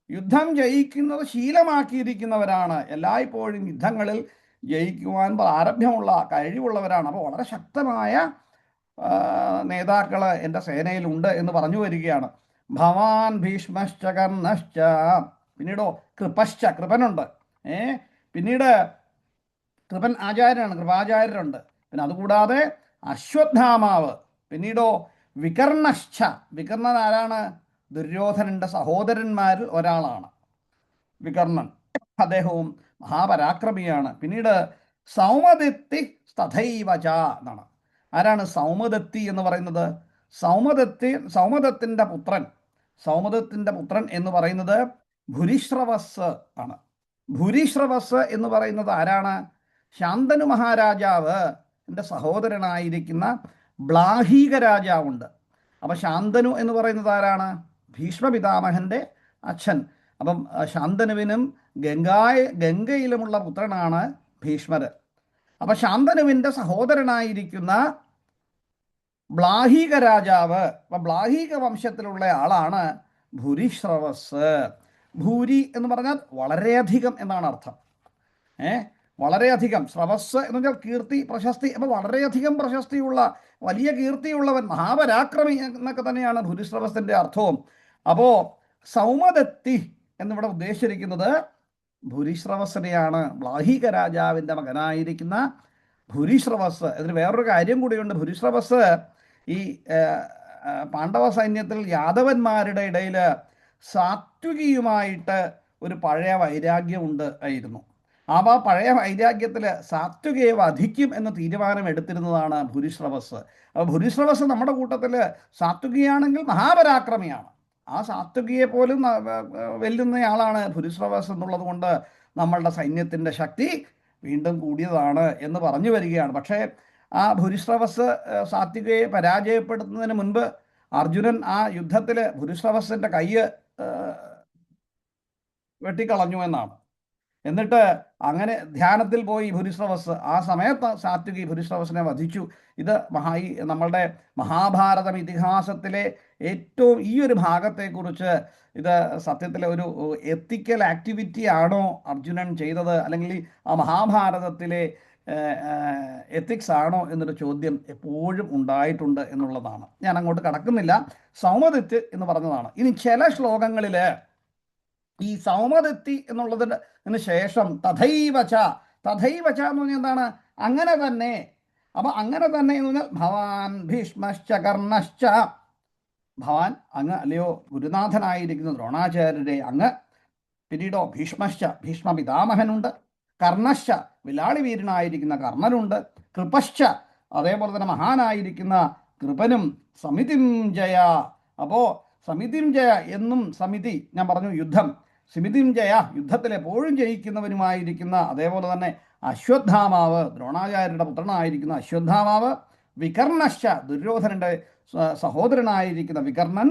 യുദ്ധം ജയിക്കുന്നത് ശീലമാക്കിയിരിക്കുന്നവരാണ്. എല്ലായ്പ്പോഴും യുദ്ധങ്ങളിൽ ജയിക്കുവാൻ പ്രാരംഭമുള്ള കഴിവുള്ളവരാണ്. അപ്പോൾ വളരെ ശക്തമായ നേതാക്കൾ എൻ്റെ സേനയിലുണ്ട് എന്ന് പറഞ്ഞു വരികയാണ്. ഭവാൻ ഭീഷ്മശ്ച കർണശ്ച, പിന്നീടോ കൃപശ്ച, കൃപനുണ്ട്. പിന്നീട് കൃപൻ ആചാര്യനാണ്, കൃപാചാര്യരുണ്ട്. പിന്നെ അതുകൂടാതെ അശ്വത്ഥാമാവ്, പിന്നീടോ വികർണശ്ച. വികർണൻ ആരാണ്? ദുര്യോധനന്റെ സഹോദരന്മാരിൽ ഒരാളാണ് വികർണൻ. അദ്ദേഹവും മഹാപരാക്രമിയാണ്. പിന്നീട് സൗമദത്തി തഥൈവ ച എന്നാണ്. ആരാണ് സൗമദത്തി എന്ന് പറയുന്നത്? സൗമദത്തിന്റെ പുത്രൻ. സൗമദത്തിന്റെ പുത്രൻ എന്ന് പറയുന്നത് ഭുരിശ്രവസ് ആണ്. ഭുരിശ്രവസ് എന്ന് പറയുന്നത് ആരാണ്? ശാന്തനു മഹാരാജാവ് എൻ്റെ സഹോദരനായിരിക്കുന്ന ബ്ലാഹീക രാജാവുണ്ട്. അപ്പം ശാന്തനു എന്ന് പറയുന്നത് ആരാണ്? ഭീഷ്മപിതാമഹൻ്റെ അച്ഛൻ. അപ്പം ശാന്തനുവിനും ഗംഗയിലുമുള്ള പുത്രനാണ് ഭീഷ്മര്. അപ്പം ശാന്തനുവിൻ്റെ സഹോദരനായിരിക്കുന്ന ബ്ലാഹീക രാജാവ്, അപ്പം ബ്ലാഹീക വംശത്തിലുള്ള ആളാണ് ഭൂരിശ്രവസ്. ഭൂരി എന്ന് പറഞ്ഞാൽ വളരെയധികം എന്നാണ് അർത്ഥം. വളരെയധികം. സ്രവസ് എന്ന് പറഞ്ഞാൽ കീർത്തി, പ്രശസ്തി. അപ്പോൾ വളരെയധികം പ്രശസ്തിയുള്ള, വലിയ കീർത്തിയുള്ളവൻ, മഹാപരാക്രമി എന്നൊക്കെ തന്നെയാണ് ഭൂരിശ്രവസിൻ്റെ അർത്ഥവും. അപ്പോൾ സൗമദത്തി എന്നിവിടെ ഉദ്ദേശിച്ചിരിക്കുന്നത് ഭൂരിശ്രവസിനെയാണ്, ബ്ലാഹീക രാജാവിൻ്റെ മകനായിരിക്കുന്ന ഭൂരിശ്രവസ്. ഇതിന് വേറൊരു കാര്യം കൂടിയുണ്ട്. ഭൂരിശ്രവസ് ഈ പാണ്ഡവ സൈന്യത്തിൽ യാദവന്മാരുടെ ഇടയിൽ സാത്വികിയുമായിട്ട് ഒരു പഴയ വൈരാഗ്യമുണ്ട് ആയിരുന്നു. ആ പഴയ വൈരാഗ്യത്തിൽ സാത്വികയെ വധിക്കും എന്ന തീരുമാനം എടുത്തിരുന്നതാണ് ഭൂരിശ്രവസ്. അപ്പോൾ ഭൂരിശ്രവസ് നമ്മുടെ കൂട്ടത്തിൽ സാത്വികിയാണെങ്കിൽ മഹാപരാക്രമിയാണ്. ആ സാത്വികിയെ പോലും വെല്ലുന്നയാളാണ് ഭുരിശ്രവസ് എന്നുള്ളത് കൊണ്ട് നമ്മളുടെ സൈന്യത്തിൻ്റെ ശക്തി വീണ്ടും കൂടിയതാണ് എന്ന് പറഞ്ഞു വരികയാണ്. പക്ഷേ ആ ഭുരിശ്രവസ് സാത്വികയെ പരാജയപ്പെടുത്തുന്നതിന് മുൻപ് അർജുനൻ ആ യുദ്ധത്തിൽ ഭുരിശ്രവസിൻ്റെ കൈ വെട്ടിക്കളഞ്ഞു എന്നാണ്. എന്നിട്ട് അങ്ങനെ ധ്യാനത്തിൽ പോയി ഭുരിശ്രവസ്. ആ സമയത്ത് സാത്വികി ഭുരിശ്രവസിനെ വധിച്ചു. ഇത് നമ്മളുടെ മഹാഭാരതം ഇതിഹാസത്തിലെ ഏറ്റവും ഈ ഒരു ഭാഗത്തെക്കുറിച്ച് ഇത് സത്യത്തിലെ ഒരു എത്തിക്കൽ ആക്ടിവിറ്റി ആണോ അർജുനൻ ചെയ്തത്, അല്ലെങ്കിൽ ആ മഹാഭാരതത്തിലെ എത്തിക്സ് ആണോ എന്നൊരു ചോദ്യം എപ്പോഴും ഉണ്ടായിട്ടുണ്ട് എന്നുള്ളതാണ്. ഞാൻ അങ്ങോട്ട് കടക്കുന്നില്ല. സൗമദത്തി എന്ന് പറഞ്ഞതാണ്. ഇനി ചില ശ്ലോകങ്ങളിൽ ഈ സൗമദത്തി എന്നുള്ളതിന് ശേഷം തഥൈവച എന്ന് പറഞ്ഞാൽ എന്താണ്? അങ്ങനെ തന്നെ. അപ്പം അങ്ങനെ തന്നെ എന്ന് പറഞ്ഞാൽ ഭവാൻ ഭീഷ്മശ്ച കർണശ്ച, ഭവാൻ അങ്ങ്, അല്ലയോ ഗുരുനാഥനായിരിക്കുന്ന ദ്രോണാചാര്യരെ അങ്ങ്, പിന്നീടോ ഭീഷ്മശ്ച, ഭീഷ്മ പിതാമഹനുണ്ട്, കർണശ്ച, വിലാളി വീരനായിരിക്കുന്ന കർണനുണ്ട്, കൃപശ്ച, അതേപോലെ തന്നെ മഹാനായിരിക്കുന്ന കൃപനും, സമിതിം ജയ. അപ്പോൾ സമിതിം ജയ എന്നും, സമിതി ഞാൻ പറഞ്ഞു യുദ്ധം, സമിതിം ജയ യുദ്ധത്തിൽ എപ്പോഴും ജയിക്കുന്നവനുമായിരിക്കുന്ന, അതേപോലെ തന്നെ അശ്വത്ഥാമാവ്, ദ്രോണാചാര്യരുടെ പുത്രനായിരിക്കുന്ന അശ്വത്ഥാമാവ്, വികർണശ്ച, ദുര്യോധനൻ്റെ സഹോദരനായിരിക്കുന്ന വികർണൻ,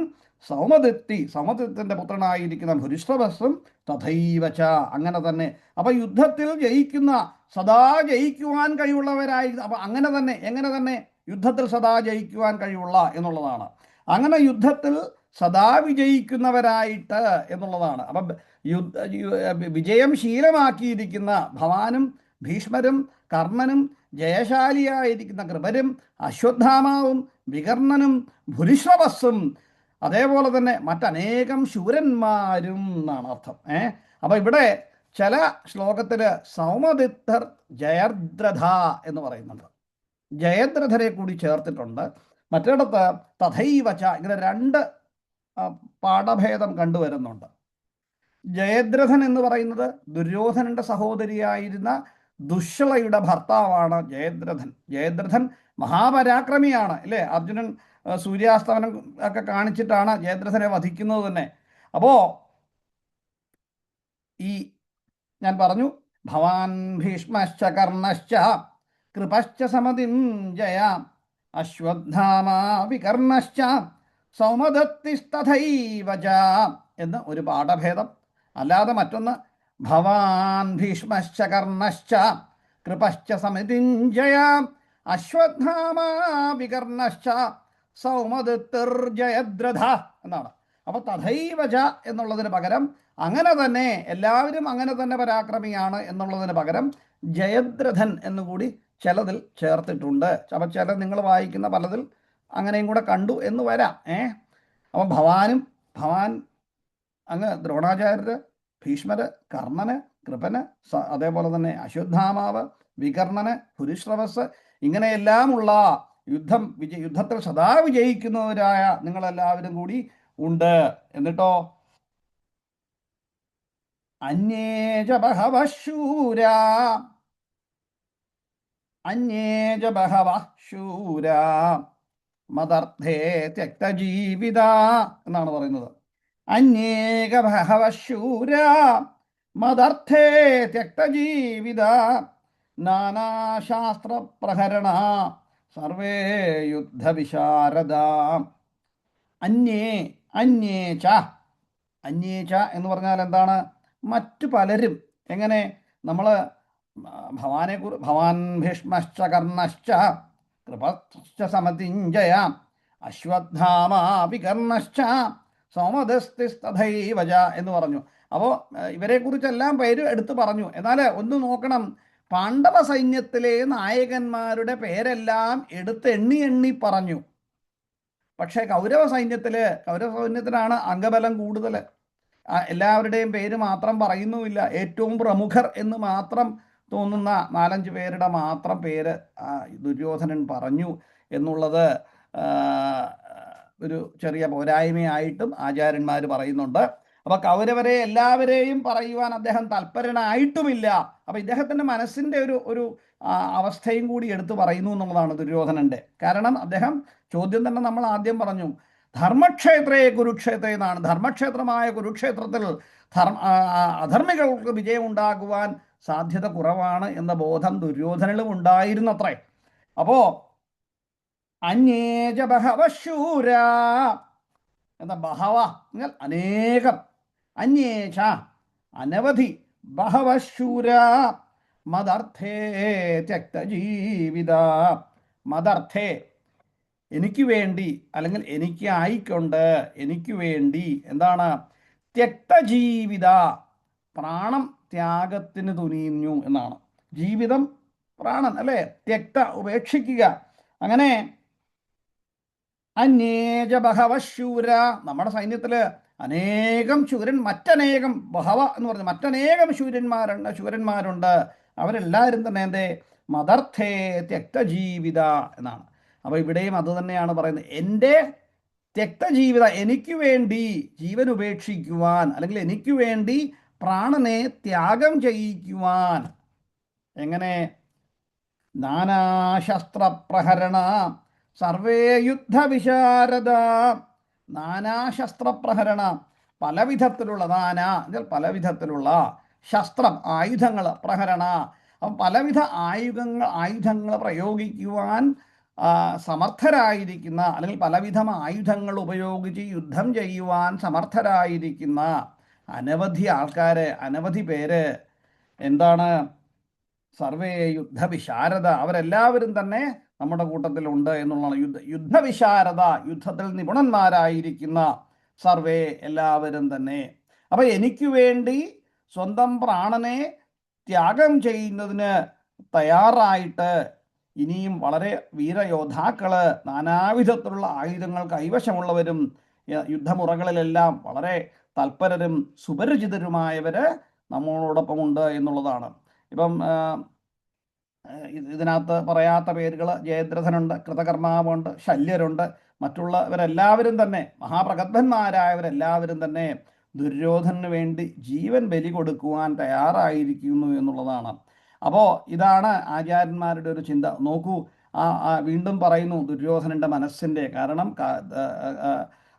സൗമദത്തിൻ്റെ പുത്രനായിരിക്കുന്ന ഭുരിശ്രവസും, തഥൈവച അങ്ങനെ തന്നെ. അപ്പം യുദ്ധത്തിൽ ജയിക്കുന്ന, സദാ ജയിക്കുവാൻ കഴിവുള്ളവരായി, അപ്പം അങ്ങനെ തന്നെ, എങ്ങനെ തന്നെ യുദ്ധത്തിൽ സദാ ജയിക്കുവാൻ കഴിവുള്ള എന്നുള്ളതാണ്. അങ്ങനെ യുദ്ധത്തിൽ സദാ വിജയിക്കുന്നവരായിട്ട് എന്നുള്ളതാണ്. അപ്പം വിജയം ശീലമാക്കിയിരിക്കുന്ന ഭവാനും ഭീഷ്മരും കർണനും ജയശാലിയായിരിക്കുന്ന കൃപരും അശ്വത്ഥാമാവും വികർണനും ഭുരിശ്രവസ്സും, അതേപോലെ തന്നെ മറ്റനേകം ശൂരന്മാരും എന്നാണ് അർത്ഥം. അപ്പം ഇവിടെ ചില ശ്ലോകത്തിൽ സൗമദിത്തർ ജയദ്രഥ എന്ന് പറയുന്നുണ്ട്. ജയദ്രഥരെ കൂടി ചേർത്തിട്ടുണ്ട്. മറ്റിടത്ത് തഥൈവച, ഇങ്ങനെ രണ്ട് പാഠഭേദം കണ്ടുവരുന്നുണ്ട്. ജയദ്രഥൻ എന്ന് പറയുന്നത് ദുര്യോധനന്റെ സഹോദരിയായിരുന്ന ദുശ്ശളയുടെ ഭർത്താവാണ് ജയദ്രഥൻ. ജയദ്രഥൻ മഹാപരാക്രമിയാണ്, അല്ലേ? അർജുനൻ സൂര്യാസ്തമനം ഒക്കെ കാണിച്ചിട്ടാണ് ജയദ്രഥനെ വധിക്കുന്നത് തന്നെ. അപ്പോൾ ഈ ഞാൻ പറഞ്ഞു, ഭവാൻ ഭീഷ്മശ്ച കർണശ്ച കൃപശ്ച സമതിം ജയ അശ്വത്ഥാമാ വികർണശ്ച സൗമദത്തിസ്തഥൈവച എന്ന് ഒരു പാഠഭേദം. അല്ലാതെ മറ്റൊന്ന് ഭവാൻ ഭീഷ്മശ്ച കർണശ്ച കൃപശ്ച സമിതിം ജയ അശ്വത്ഥാമാ വികർണശ്ച സൗമദത്തിർജയദ്രഥ എന്നാണ്. അപ്പോൾ തഥൈവച എന്നുള്ളതിന് പകരം അങ്ങനെ തന്നെ, എല്ലാവരും അങ്ങനെ തന്നെ പരാക്രമിയാണ് എന്നുള്ളതിന് പകരം ജയദ്രഥൻ എന്നുകൂടി ചിലതിൽ ചേർത്തിട്ടുണ്ട്. അപ്പം ചില നിങ്ങൾ വായിക്കുന്ന പലതിൽ അങ്ങനെയും കൂടെ കണ്ടു എന്ന് വരാം. അപ്പം ഭവാൻ അങ്ങ് ദ്രോണാചാര്യര്, ഭീഷ്മര്, കർണന്, കൃപന്, അതേപോലെ തന്നെ അശ്വത്ഥാമാവ്, വികർണന്, ഭുരിശ്രവസ്, ഇങ്ങനെയെല്ലാമുള്ള യുദ്ധത്തിൽ സദാ വിജയിക്കുന്നവരായ നിങ്ങളെല്ലാവരും കൂടി ഉണ്ട്. എന്നിട്ടോ അന്യേജ ബഹവഃ ശൂരാ, അന്യേജ ബഹവഃ ശൂരാ മദർത്ഥേ ത്യക്തജീവിത എന്നാണ് പറയുന്നത്. അന്യേക ബഹവഃ ശൂരാ മദർത്ഥേ ത്യക്തജീവിത നാനാശാസ്ത്ര പ്രഹരണ സർവേ യുദ്ധവിശാരദ. അന്യേച എന്ന് പറഞ്ഞാൽ എന്താണ്? മറ്റു പലരും. എങ്ങനെ? നമ്മൾ ഭവാൻ ഭീഷ്മശ്ച കർണശ്ച കൃപശ്ച സമതിഞ്ജയ അശ്വത്ഥാമാ വികർണശ്ച സൗമദസ്തിസ്തഥൈവച എന്ന് പറഞ്ഞു. അപ്പോൾ ഇവരെക്കുറിച്ചെല്ലാം പേര് എടുത്തു പറഞ്ഞു. എന്നാൽ ഒന്ന് നോക്കണം, പാണ്ഡവ സൈന്യത്തിലെ നായകന്മാരുടെ പേരെല്ലാം എടുത്ത് എണ്ണി പറഞ്ഞു. പക്ഷേ കൗരവ സൈന്യത്തിനാണ് അംഗബലം കൂടുതൽ. എല്ലാവരുടെയും പേര് മാത്രം പറയുന്നുമില്ല. ഏറ്റവും പ്രമുഖർ എന്ന് മാത്രം തോന്നുന്ന 4-5 പേരുടെ മാത്രം പേര് ദുര്യോധനൻ പറഞ്ഞു എന്നുള്ളത് ഒരു ചെറിയ പോരായ്മയായിട്ടും ആചാര്യന്മാർ പറയുന്നുണ്ട്. അപ്പോൾ കൗരവരെ എല്ലാവരെയും പറയുവാൻ അദ്ദേഹം തൽപരനായിട്ടുമില്ല. അപ്പോൾ ഇദ്ദേഹത്തിൻ്റെ മനസ്സിൻ്റെ ഒരു അവസ്ഥയും കൂടി എടുത്തു പറയുന്നു എന്നുള്ളതാണ് ദുര്യോധനൻ്റെ. കാരണം അദ്ദേഹം ചോദ്യം തന്നെ നമ്മൾ ആദ്യം പറഞ്ഞു, ധർമ്മക്ഷേത്രേ കുരുക്ഷേത്രേ എന്നാണ്. ധർമ്മക്ഷേത്രമായ കുരുക്ഷേത്രത്തിൽ അധർമ്മികൾക്ക് വിജയം ഉണ്ടാകുവാൻ സാധ്യത കുറവാണ് എന്ന ബോധം ദുര്യോധനിലും ഉണ്ടായിരുന്നത്രേ. അപ്പോ അന്യേജ ബഹവശൂര എന്ന ബഹവ എന്നാൽ അനേകം, അന്യേഷ അനവധി, ബഹവശൂര മദർത്ഥേ ത്യക്തജീവിത. മദർത്ഥേ എനിക്ക് വേണ്ടി, അല്ലെങ്കിൽ എനിക്ക് ആയിക്കൊണ്ട്, എനിക്ക് വേണ്ടി എന്താണ്, ത്യക്തജീവിത പ്രാണം ത്യാഗത്തിന് തുനിഞ്ഞു എന്നാണ്. ജീവിതം പ്രാണൻ അല്ലേ, ത്യക്ത ഉപേക്ഷിക്കുക. അങ്ങനെ അന്യേജ ബഹവശൂര, നമ്മുടെ സൈന്യത്തില് അനേകം ശൂരൻ, മറ്റനേകം ബഹവ എന്ന് പറഞ്ഞ മറ്റനേകം ശൂരന്മാരുണ്ട്. അവരെല്ലാവരും തന്നെ എന്തേ മദർത്ഥേ ത്യക്തജീവിത എന്നാണ്. അപ്പോൾ ഇവിടെയും അത് തന്നെയാണ് പറയുന്നത്. എൻ്റെ ത്യക്തജീവിത, എനിക്ക് വേണ്ടി ജീവൻ ഉപേക്ഷിക്കുവാൻ, അല്ലെങ്കിൽ എനിക്ക് വേണ്ടി പ്രാണനെ ത്യാഗം ചെയ്യിക്കുവാൻ. എങ്ങനെ? നാനാശസ്ത്രപ്രഹരണ സർവേ യുദ്ധവിശാരദ. നാനാശസ്ത്രപ്രഹരണ, പലവിധത്തിലുള്ള, നാനാ എന്നാൽ പലവിധത്തിലുള്ള, ശസ്ത്രം ആയുധങ്ങൾ, പ്രഹരണ അപ്പം പലവിധ ആയുധങ്ങൾ പ്രയോഗിക്കുവാൻ സമർത്ഥരായിരിക്കുന്ന, അല്ലെങ്കിൽ പലവിധം ആയുധങ്ങൾ ഉപയോഗിച്ച് യുദ്ധം ചെയ്യുവാൻ സമർത്ഥരായിരിക്കുന്ന അനവധി ആൾക്കാര്, അനവധി പേര് എന്താണ്, സർവേ യുദ്ധവിശാരദ, അവരെല്ലാവരും തന്നെ നമ്മുടെ കൂട്ടത്തിലുണ്ട് എന്നുള്ളതാണ്. യുദ്ധവിശാരദ, യുദ്ധത്തിൽ നിപുണന്മാരായിരിക്കുന്ന സർവേ, എല്ലാവരും തന്നെ. അപ്പൊ എനിക്ക് വേണ്ടി സ്വന്തം പ്രാണനെ ത്യാഗം ചെയ്യുന്നതിന് തയ്യാറായിട്ട് ഇനിയും വളരെ വീരയോദ്ധാക്കള്, നാനാവിധത്തിലുള്ള ആയുധങ്ങൾ കൈവശമുള്ളവരും യുദ്ധമുറകളിലെല്ലാം വളരെ തൽപരരും സുപരിചിതരുമായവര് നമ്മളോടൊപ്പം ഉണ്ട് എന്നുള്ളതാണ്. ഇപ്പം ഇതിനകത്ത് പറയാത്ത പേരുകൾ, ജയദ്രഥനുണ്ട്, കൃതകർമാവുണ്ട്, ശല്യരുണ്ട്, മറ്റുള്ളവരെല്ലാവരും തന്നെ മഹാപ്രഗത്ഭന്മാരായവരെല്ലാവരും തന്നെ ദുര്യോധനന് വേണ്ടി ജീവൻ ബലി കൊടുക്കുവാൻ തയ്യാറായിരിക്കുന്നു എന്നുള്ളതാണ്. അപ്പോൾ ഇതാണ് ആചാര്യന്മാരുടെ ഒരു ചിന്ത. നോക്കൂ, വീണ്ടും പറയുന്നു ദുര്യോധനൻ്റെ മനസ്സിൻ്റെ കാരണം.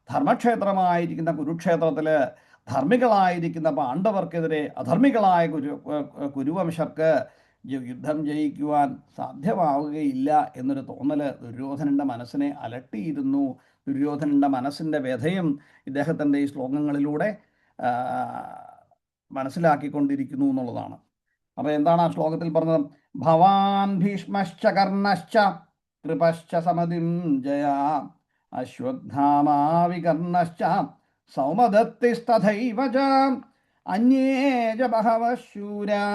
ധർമ്മക്ഷേത്രമായിരിക്കുന്ന കുരുക്ഷേത്രത്തിൽ ധർമ്മികളായിരിക്കുന്ന പാണ്ഡവർക്കെതിരെ അധർമ്മികളായ കുരുവംശർക്ക് യുദ്ധം ജയിക്കുവാൻ സാധ്യമാവുകയില്ല എന്നൊരു തോന്നൽ ദുര്യോധനൻ്റെ മനസ്സിനെ അലട്ടിയിരുന്നു. ദുര്യോധനൻ്റെ മനസ്സിൻ്റെ വ്യഥയും ഇദ്ദേഹത്തിൻ്റെ ഈ ശ്ലോകങ്ങളിലൂടെ മനസ്സിലാക്കിക്കൊണ്ടിരിക്കുന്നു എന്നുള്ളതാണ്. അപ്പോൾ എന്താണ് ആ ശ്ലോകത്തിൽ പറഞ്ഞത്? ഭവാൻ ഭീഷ്മശ്ച കർണശ്ച കൃപശ്ച സമതിം ജയ അശ്വത്ഥാമാ വികർണശ്ച സൗമദത്തിസ്തഥൈവ ച അന്യേ ച ബഹവഃ ശൂരാ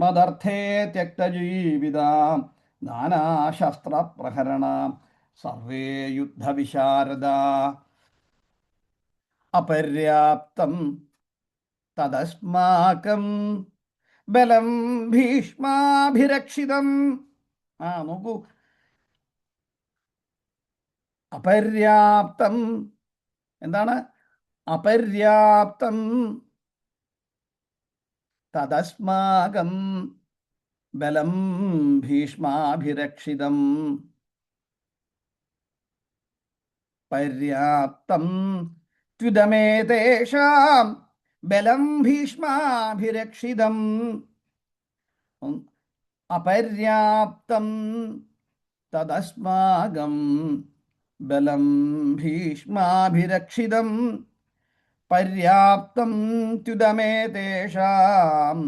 മദർത്ഥേ ത്യക്തജീവിത നാനാശസ്ത്രപ്രഹരണ സർവേ യുദ്ധവിശാരദ അപര്യാപ്തം തദസ്മാകം ബലം ഭീഷ്മാഭിരക്ഷിതം. നോക്കൂ, അപര്യാപ്തം എന്താണ്? അപര്യാപ്തം തദസ്മാകം ബലം ഭീഷ്മാഭിരക്ഷിതം. പര്യാപ്തം ത്യുദമേതേഷാം ബലം ഭീഷ്മാഭിരക്ഷിതം. അപര്യാപ്തം തദസ്മാകം ബലം ഭീഷ്മാഭിരക്ഷിതം. പര്യാപ്തം ത്യുദമേതേഷാം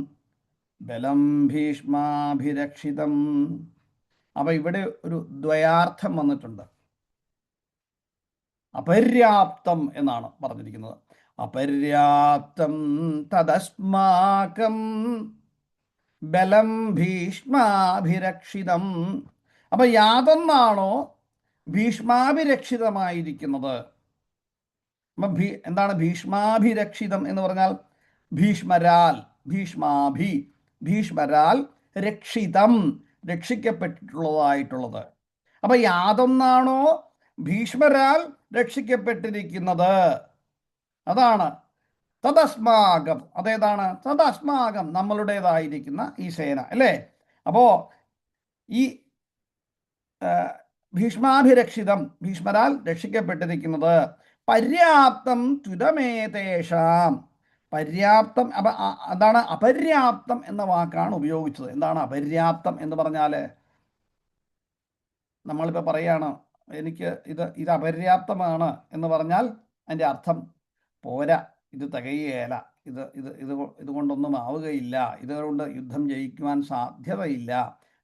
ബലം ഭീഷ്മാഭിരക്ഷിതം. അപ്പൊ ഇവിടെ ഒരു ദ്വയാർത്ഥം വന്നിട്ടുണ്ട്. അപര്യാപ്തം എന്നാണ് പറഞ്ഞിരിക്കുന്നത്. അപര്യാപ്തം തദസ്മാകം ബലം ഭീഷ്മാഭിരക്ഷിതം. അപ്പൊ യാതൊന്നാണോ ഭീഷ്മാഭിരക്ഷിതമായിരിക്കുന്നത്? എന്താണ് ഭീഷ്മാഭിരക്ഷിതം എന്ന് പറഞ്ഞാൽ? ഭീഷ്മരാൽ, ഭീഷ്മരാൽ രക്ഷിതം, രക്ഷിക്കപ്പെട്ടിട്ടുള്ളതായിട്ടുള്ളത്. അപ്പൊ യാതൊന്നാണോ ഭീഷ്മരാൽ രക്ഷിക്കപ്പെട്ടിരിക്കുന്നത് അതാണ് തദസ്മാകം. അതേതാണ്? തദസ്മാകം, നമ്മളുടേതായിരിക്കുന്ന ഈ സേന അല്ലേ. അപ്പോ ഈ ഭീഷ്മാഭിരക്ഷിതം, ഭീഷ്മരാൽ രക്ഷിക്കപ്പെട്ടിരിക്കുന്നത് പര്യാപ്തം ത്വിതമേതേഷാം. പര്യാപ്തം അതാണ് അപര്യാപ്തം എന്ന വാക്കാണ് ഉപയോഗിച്ചത്. എന്താണ് അപര്യാപ്തം എന്ന് പറഞ്ഞാൽ? നമ്മളിപ്പോൾ പറയാണ് എനിക്ക് ഇത് അപര്യാപ്തമാണ് എന്ന് പറഞ്ഞാൽ അതിൻ്റെ അർത്ഥം പോരാ, ഇത് തികയുകയില്ല, ഇതുകൊണ്ടൊന്നും ആവുകയില്ല, ഇതുകൊണ്ട് യുദ്ധം ജയിക്കുവാൻ സാധ്യതയില്ല,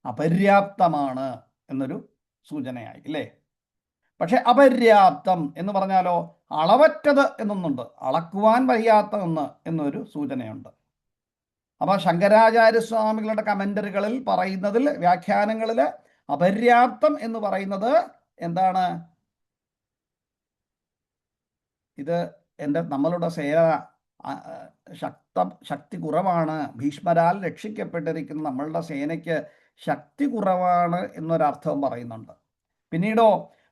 അപര്യാപ്തമാണ് എന്നൊരു സൂചനയായി അല്ലേ? പക്ഷെ അപര്യാപ്തം എന്ന് പറഞ്ഞാലോ അളവറ്റത് എന്നൊന്നുണ്ട്, അളക്കുവാൻ വയ്യാത്ത ഒന്ന് എന്നൊരു സൂചനയുണ്ട്. അപ്പോൾ ശങ്കരാചാര്യസ്വാമികളുടെ കമൻ്ററികളിൽ പറയുന്നതിൽ, വ്യാഖ്യാനങ്ങളിൽ അപര്യാപ്തം എന്ന് പറയുന്നത് എന്താണ്? ഇത് നമ്മളുടെ സേന ശക്തി കുറവാണ്, ഭീഷ്മരാൽ രക്ഷിക്കപ്പെട്ടിരിക്കുന്ന നമ്മളുടെ സേനയ്ക്ക് ശക്തി കുറവാണ് എന്നൊരർത്ഥം പറയുന്നുണ്ട്. പിന്നീടോ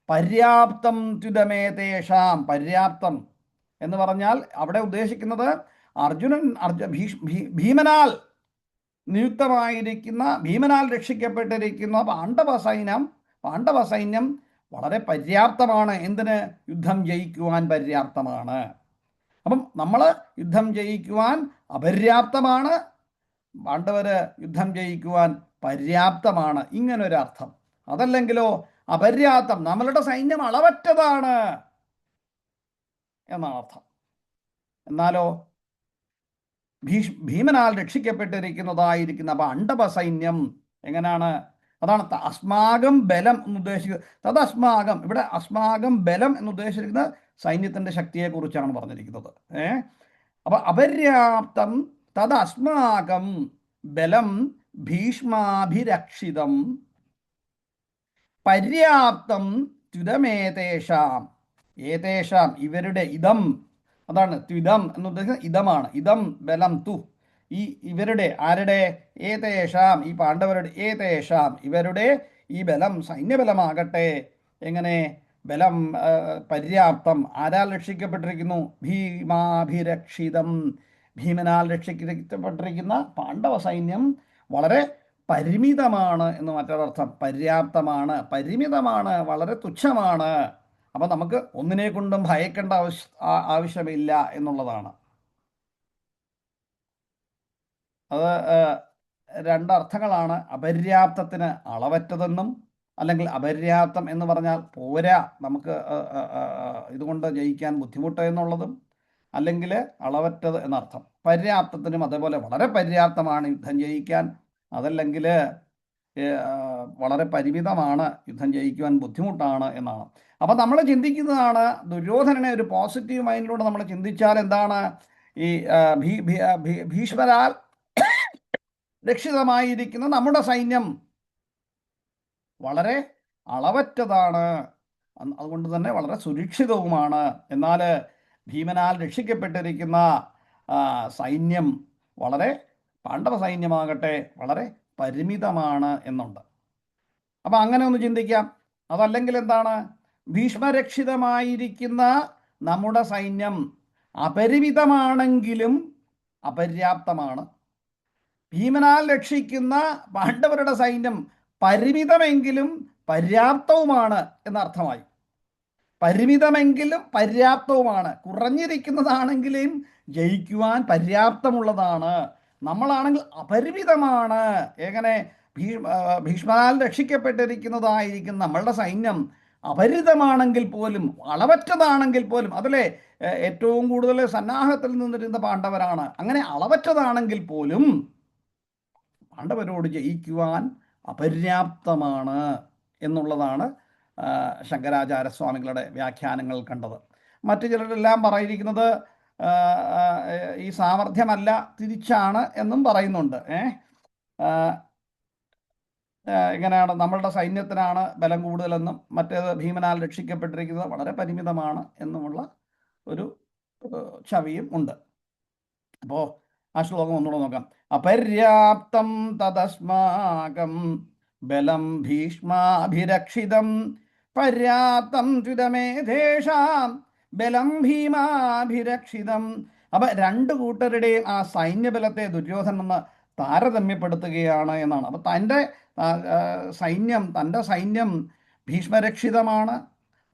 പര്യാപ്തം ത്യുതമേതേഷാം. പര്യാപ്തം എന്ന് പറഞ്ഞാൽ അവിടെ ഉദ്ദേശിക്കുന്നത് ഭീമനാൽ നിയുക്തമായിരിക്കുന്ന, ഭീമനാൽ രക്ഷിക്കപ്പെട്ടിരിക്കുന്ന പാണ്ഡവ സൈന്യം വളരെ പര്യാപ്തമാണ്. എന്തിന്? യുദ്ധം ജയിക്കുവാൻ പര്യാപ്തമാണ്. അപ്പം നമ്മൾ യുദ്ധം ജയിക്കുവാൻ അപര്യാപ്തമാണ്, പാണ്ഡവര് യുദ്ധം ജയിക്കുവാൻ പര്യാപ്തമാണ്, ഇങ്ങനൊരർത്ഥം. അതല്ലെങ്കിലോ അപര്യാപ്തം, നമ്മളുടെ സൈന്യം അളവറ്റതാണ് എന്നാണ് അർത്ഥം. എന്നാലോ ഭീമനാൽ രക്ഷിക്കപ്പെട്ടിരിക്കുന്നതായിരിക്കുന്ന പാണ്ഡവ സൈന്യം എങ്ങനെയാണ്? അതാണ് അസ്മാകം ബലം എന്ന് ഉദ്ദേശിക്കുന്നത്. തദസ്മാകം, ഇവിടെ അസ്മാകം ബലം എന്ന് ഉദ്ദേശിക്കുന്നത് സൈന്യത്തിൻ്റെ ശക്തിയെക്കുറിച്ചാണ് പറഞ്ഞിരിക്കുന്നത്. അപ്പൊ അപര്യാപ്തം തദസ്മാകം ബലം ഭീഷ്മാഭിരക്ഷിതം പര്യാപ്തം ത്വിതമേതേഷാം. ഏതേഷാം ഇവരുടെ, ഇതം, അതാണ് ത്വിതം എന്ന് ഉദ്ദേശിക്കുന്നത് ഇതമാണ്. ഇതം ബലം തു, ഇവരുടെ, ആരുടെ? ഏതേഷാം, ഈ പാണ്ഡവരുടെ. ഏതേഷാം ഇവരുടെ ഈ ബലം, സൈന്യബലമാകട്ടെ എങ്ങനെ? ബലം പര്യാപ്തം. ആരാൽ രക്ഷിക്കപ്പെട്ടിരിക്കുന്നു? ഭീമാഭിരക്ഷിതം. ഭീമനാൽ രക്ഷിക്കപ്പെട്ടിരിക്കുന്ന പാണ്ഡവ സൈന്യം വളരെ പരിമിതമാണ് എന്ന് മറ്റൊരർത്ഥം. പര്യാപ്തമാണ്, പരിമിതമാണ്, വളരെ തുച്ഛമാണ്. അപ്പം നമുക്ക് ഒന്നിനെ കൊണ്ടും ഭയക്കേണ്ട ആവശ്യമില്ല എന്നുള്ളതാണ്. അത് രണ്ടർത്ഥങ്ങളാണ്. അപര്യാപ്തത്തിന് അളവറ്റതെന്നും, അല്ലെങ്കിൽ അപര്യാപ്തം എന്ന് പറഞ്ഞാൽ പോരാ, നമുക്ക് ഇതുകൊണ്ട് ജയിക്കാൻ ബുദ്ധിമുട്ട് എന്നുള്ളതും, അല്ലെങ്കിൽ അളവറ്റത് എന്നർത്ഥം. പര്യാപ്തത്തിനും അതേപോലെ വളരെ പര്യാപ്തമാണ് യുദ്ധം ജയിക്കാൻ, അതല്ലെങ്കിൽ വളരെ പരിമിതമാണ്, യുദ്ധം ജയിക്കുവാൻ ബുദ്ധിമുട്ടാണ് എന്നാണ്. അപ്പം നമ്മൾ ചിന്തിക്കുന്നതാണ്, ദുര്യോധനനെ ഒരു പോസിറ്റീവ് മൈൻഡിലൂടെ നമ്മൾ ചിന്തിച്ചാൽ എന്താണ്? ഈ ഭീഷ്മരാൽ രക്ഷിതമായിരിക്കുന്ന നമ്മുടെ സൈന്യം വളരെ അളവറ്റതാണ്, അതുകൊണ്ട് തന്നെ വളരെ സുരക്ഷിതവുമാണ്. എന്നാൽ ഭീമനാൽ രക്ഷിക്കപ്പെട്ടിരിക്കുന്ന സൈന്യം വളരെ, പാണ്ഡവ സൈന്യമാകട്ടെ വളരെ പരിമിതമാണ് എന്നുണ്ട്. അപ്പം അങ്ങനെ ഒന്ന് ചിന്തിക്കാം. അതല്ലെങ്കിൽ എന്താണ്? ഭീഷ്മരക്ഷിതമായിരിക്കുന്ന നമ്മുടെ സൈന്യം അപരിമിതമാണെങ്കിലും അപര്യാപ്തമാണ്. ഭീമനാൽ രക്ഷിക്കുന്ന പാണ്ഡവരുടെ സൈന്യം പരിമിതമെങ്കിലും പര്യാപ്തവുമാണ് എന്നർത്ഥമായി. പരിമിതമെങ്കിലും പര്യാപ്തവുമാണ്, കുറഞ്ഞിരിക്കുന്നതാണെങ്കിലും ജയിക്കുവാൻ പര്യാപ്തമുള്ളതാണ്. നമ്മളാണെങ്കിൽ അപരിമിതമാണ്. എങ്ങനെ? ഭീഷ്മനാൽ രക്ഷിക്കപ്പെട്ടിരിക്കുന്നതായിരിക്കും നമ്മളുടെ സൈന്യം അപരിതമാണെങ്കിൽ പോലും, അളവറ്റതാണെങ്കിൽ പോലും, അതിലെ ഏറ്റവും കൂടുതൽ സന്നാഹത്തിൽ നിന്നിരുന്ന പാണ്ഡവരാണ്. അങ്ങനെ അളവറ്റതാണെങ്കിൽ പോലും പാണ്ഡവരോട് ജയിക്കുവാൻ അപര്യാപ്തമാണ് എന്നുള്ളതാണ് ശങ്കരാചാര്യസ്വാമികളുടെ വ്യാഖ്യാനങ്ങൾ കണ്ടത്. മറ്റു ചിലരെല്ലാം പറഞ്ഞിരിക്കുന്നത് ഈ സാമർഥ്യമല്ല, തിരിച്ചാണ് എന്നും പറയുന്നുണ്ട്. ഇങ്ങനെയാണ്, നമ്മളുടെ സൈന്യത്തിനാണ് ബലം കൂടുതലെന്നും മറ്റേത് ഭീമനാൽ രക്ഷിക്കപ്പെട്ടിരിക്കുന്നത് വളരെ പരിമിതമാണ് എന്നുമുള്ള ഒരു ചവിയും ഉണ്ട്. അപ്പോൾ ആ ശ്ലോകം ഒന്നുകൂടെ നോക്കാം. അപര്യാപ്തം തദസ്മാകം ബലം ഭീഷ്മാഭിരക്ഷിതം പര്യാപ്തം ത്വിതമേധേഷാം ബലം ഭീമാഭിരക്ഷിതം. അപ്പം രണ്ട് കൂട്ടരുടെയും ആ സൈന്യബലത്തെ ദുര്യോധനൻ ഒന്ന് താരതമ്യപ്പെടുത്തുകയാണ് എന്നാണ്. അപ്പം തൻ്റെ സൈന്യം ഭീഷ്മരക്ഷിതമാണ്,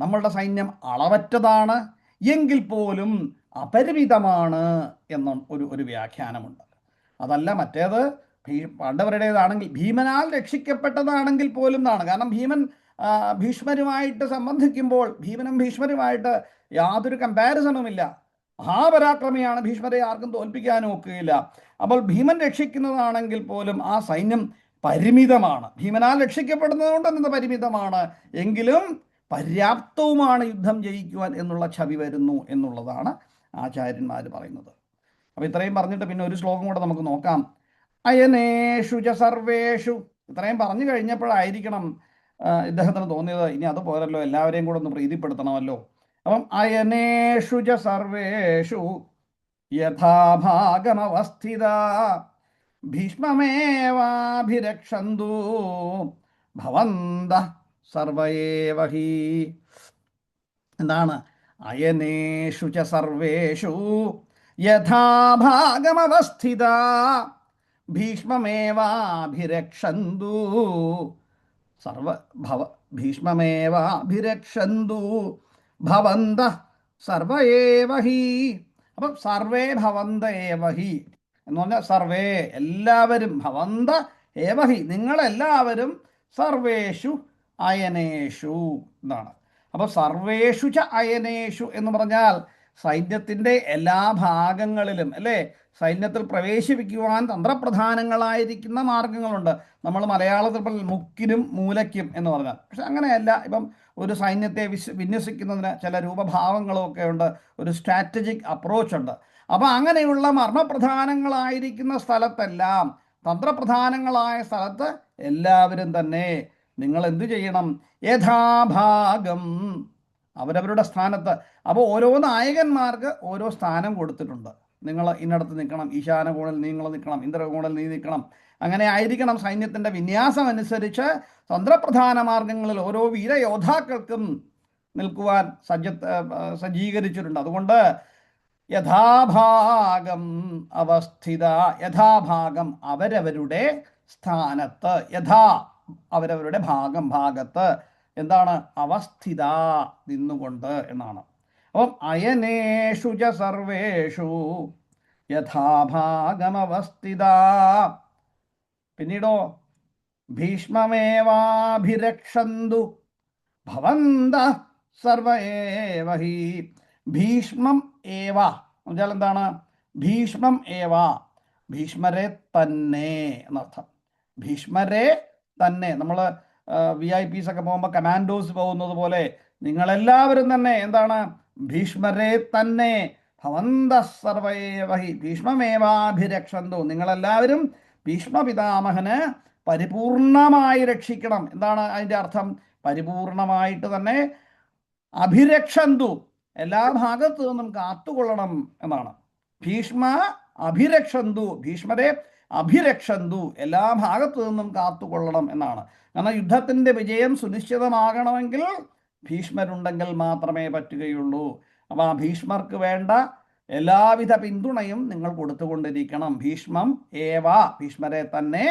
നമ്മളുടെ സൈന്യം അളവറ്റതാണ് എങ്കിൽ പോലും അപരിമിതമാണ് എന്ന ഒരു വ്യാഖ്യാനമുണ്ട്. അതല്ല മറ്റേത് പാണ്ഡവരുടേതാണെങ്കിൽ ഭീമനാൽ രക്ഷിക്കപ്പെട്ടതാണെങ്കിൽ പോലും എന്നാണ്. കാരണം ഭീമൻ ഭീഷ്മരുമായിട്ട് സംബന്ധിക്കുമ്പോൾ ഭീമനും ഭീഷ്മരുമായിട്ട് യാതൊരു കമ്പാരിസണുമില്ല. മഹാപരാക്രമിയാണ്, ഭീഷ്മരെ ആർക്കും തോൽപ്പിക്കാനും ഒക്കുകയില്ല. അപ്പോൾ ഭീമൻ രക്ഷിക്കുന്നതാണെങ്കിൽ പോലും ആ സൈന്യം പരിമിതമാണ്. ഭീമനാൽ രക്ഷിക്കപ്പെടുന്നതുകൊണ്ട് എന്നത് പരിമിതമാണ്, എങ്കിലും പര്യാപ്തവുമാണ് യുദ്ധം ജയിക്കുവാൻ എന്നുള്ള ഛവി വരുന്നു എന്നുള്ളതാണ് ആചാര്യന്മാർ പറയുന്നത്. അപ്പോൾ ഇത്രയും പറഞ്ഞിട്ട് പിന്നെ ഒരു ശ്ലോകം കൂടെ നമുക്ക് നോക്കാം. അയനേഷു ച സർവേഷു. ഇത്രയും പറഞ്ഞു കഴിഞ്ഞപ്പോഴായിരിക്കണം ഇദ്ദേഹത്തിന് തോന്നിയത് ഇനി അത് പോരല്ലോ, എല്ലാവരെയും കൂടെ ഒന്ന് പ്രീതിപ്പെടുത്തണമല്ലോ. അപ്പം അയനേഷു ച സർവേഷു യഥാഭാഗമവസ്ഥിത ഭീഷ്മമേവാഭിരക്ഷന്തു ഭവന്തഃ സർവയേവ ഹി. എന്താണ്? അയനേഷു ച സർവേഷു യഥാഭാഗമവസ്ഥിത ഭീഷ്മമേവാഭിരക്ഷന്തു ഭീഷ്മമേവാഭിരക്ഷന്തു ഭവന്തഃ സർവയേവ ഹി. അപ്പം സർവേ ഭവന്ത ഏവ ഹി എന്ന് പറഞ്ഞാൽ സർവേ എല്ലാവരും, ഭവന്ത ഏവ ഹി നിങ്ങളെല്ലാവരും, സർവേഷു അയനേഷു എന്നാണ്. അപ്പോൾ സർവേഷു ച അയനേഷു എന്ന് പറഞ്ഞാൽ സൈന്യത്തിൻ്റെ എല്ലാ ഭാഗങ്ങളിലും അല്ലേ, സൈന്യത്തിൽ പ്രവേശിപ്പിക്കുവാൻ തന്ത്രപ്രധാനങ്ങളായിരിക്കുന്ന മാർഗങ്ങളുണ്ട്. നമ്മൾ മലയാളത്തിൽ മുക്കിനും മൂലയ്ക്കും എന്ന് പറഞ്ഞാൽ, പക്ഷെ അങ്ങനെയല്ല. ഇപ്പം ഒരു സൈന്യത്തെ വിന്യസിക്കുന്നതിന് ചില രൂപഭാവങ്ങളൊക്കെ ഉണ്ട്, ഒരു സ്ട്രാറ്റജിക് അപ്രോച്ച് ഉണ്ട്. അപ്പം അങ്ങനെയുള്ള മർമ്മപ്രധാനങ്ങളായിരിക്കുന്ന സ്ഥലത്തെല്ലാം, തന്ത്രപ്രധാനങ്ങളായ സ്ഥലത്ത് എല്ലാവരും തന്നെ നിങ്ങൾ എന്തു ചെയ്യണം? യഥാഭാഗം, അവരവരുടെ സ്ഥാനത്ത്. അപ്പോൾ ഓരോ നായകന്മാർക്ക് ഓരോ സ്ഥാനം കൊടുത്തിട്ടുണ്ട്. നിങ്ങൾ ഇന്നടത്ത് നിൽക്കണം, ഈശാന കോണിൽ നിങ്ങൾ നിൽക്കണം, ഇന്ദ്രകോണിൽ നീ നിൽക്കണം, അങ്ങനെ ആയിരിക്കണം. സൈന്യത്തിൻ്റെ വിന്യാസം അനുസരിച്ച് തന്ത്രപ്രധാന മാർഗങ്ങളിൽ ഓരോ വീരയോദ്ധാക്കൾക്കും നിൽക്കുവാൻ സജ്ജീകരിച്ചിട്ടുണ്ട്. അതുകൊണ്ട് യഥാഭാഗം അവസ്ഥിത, യഥാഭാഗം അവരവരുടെ സ്ഥാനത്ത്, അവരവരുടെ ഭാഗത്ത് എന്താണ്? അവസ്ഥിത നിന്നുകൊണ്ട് എന്നാണ്. അപ്പം അയനേഷു ച സർവേഷു യഥാഭാഗമവസ്ഥിത. പിന്നീടോ ഭീഷ്മമേവാഭിരക്ഷന്തു ഭവന്തഃ സർവയേവ ഹി. ഭീഷ്മം ഏവ എന്നുവെച്ചാൽ എന്താണ്? ഭീഷ്മം ഏവ, ഭീഷ്മരെ തന്നെ എന്നർത്ഥം. ഭീഷ്മരെ തന്നെ. നമ്മൾ VIP ഒക്കെ പോകുമ്പോൾ കമാൻഡോസ് പോകുന്നത് പോലെ നിങ്ങളെല്ലാവരും തന്നെ എന്താണ്? ഭീഷ്മരെ തന്നെ. ഭവന്തഃ സർവയേവ ഹി ഭീഷ്മമേവാഭിരക്ഷന്തു, നിങ്ങളെല്ലാവരും ഭീഷ്മപിതാമഹന് പരിപൂർണമായി രക്ഷിക്കണം. എന്താണ് അതിൻ്റെ അർത്ഥം? പരിപൂർണമായിട്ട് തന്നെ അഭിരക്ഷന്തു, എല്ലാ ഭാഗത്തു നിന്നും കാത്തുകൊള്ളണം എന്നാണ്. ഭീഷ്മ അഭിരക്ഷന്തു, ഭീഷ്മരെ അഭിരക്ഷന്തു, എല്ലാ ഭാഗത്തു നിന്നും കാത്തുകൊള്ളണം എന്നാണ്. കാരണം യുദ്ധത്തിൻ്റെ വിജയം സുനിശ്ചിതമാകണമെങ്കിൽ ഭീഷ്മരുണ്ടെങ്കിൽ മാത്രമേ പറ്റുകയുള്ളൂ. അപ്പോൾ ആ ഭീഷ്മർക്ക് വേണ്ട എല്ലാവിധ പിന്തുണയും നിങ്ങൾ കൊടുത്തുകൊണ്ടിരിക്കണം. ഭീഷ്മം ഏവ, ഭീഷ്മരെ തന്നെ,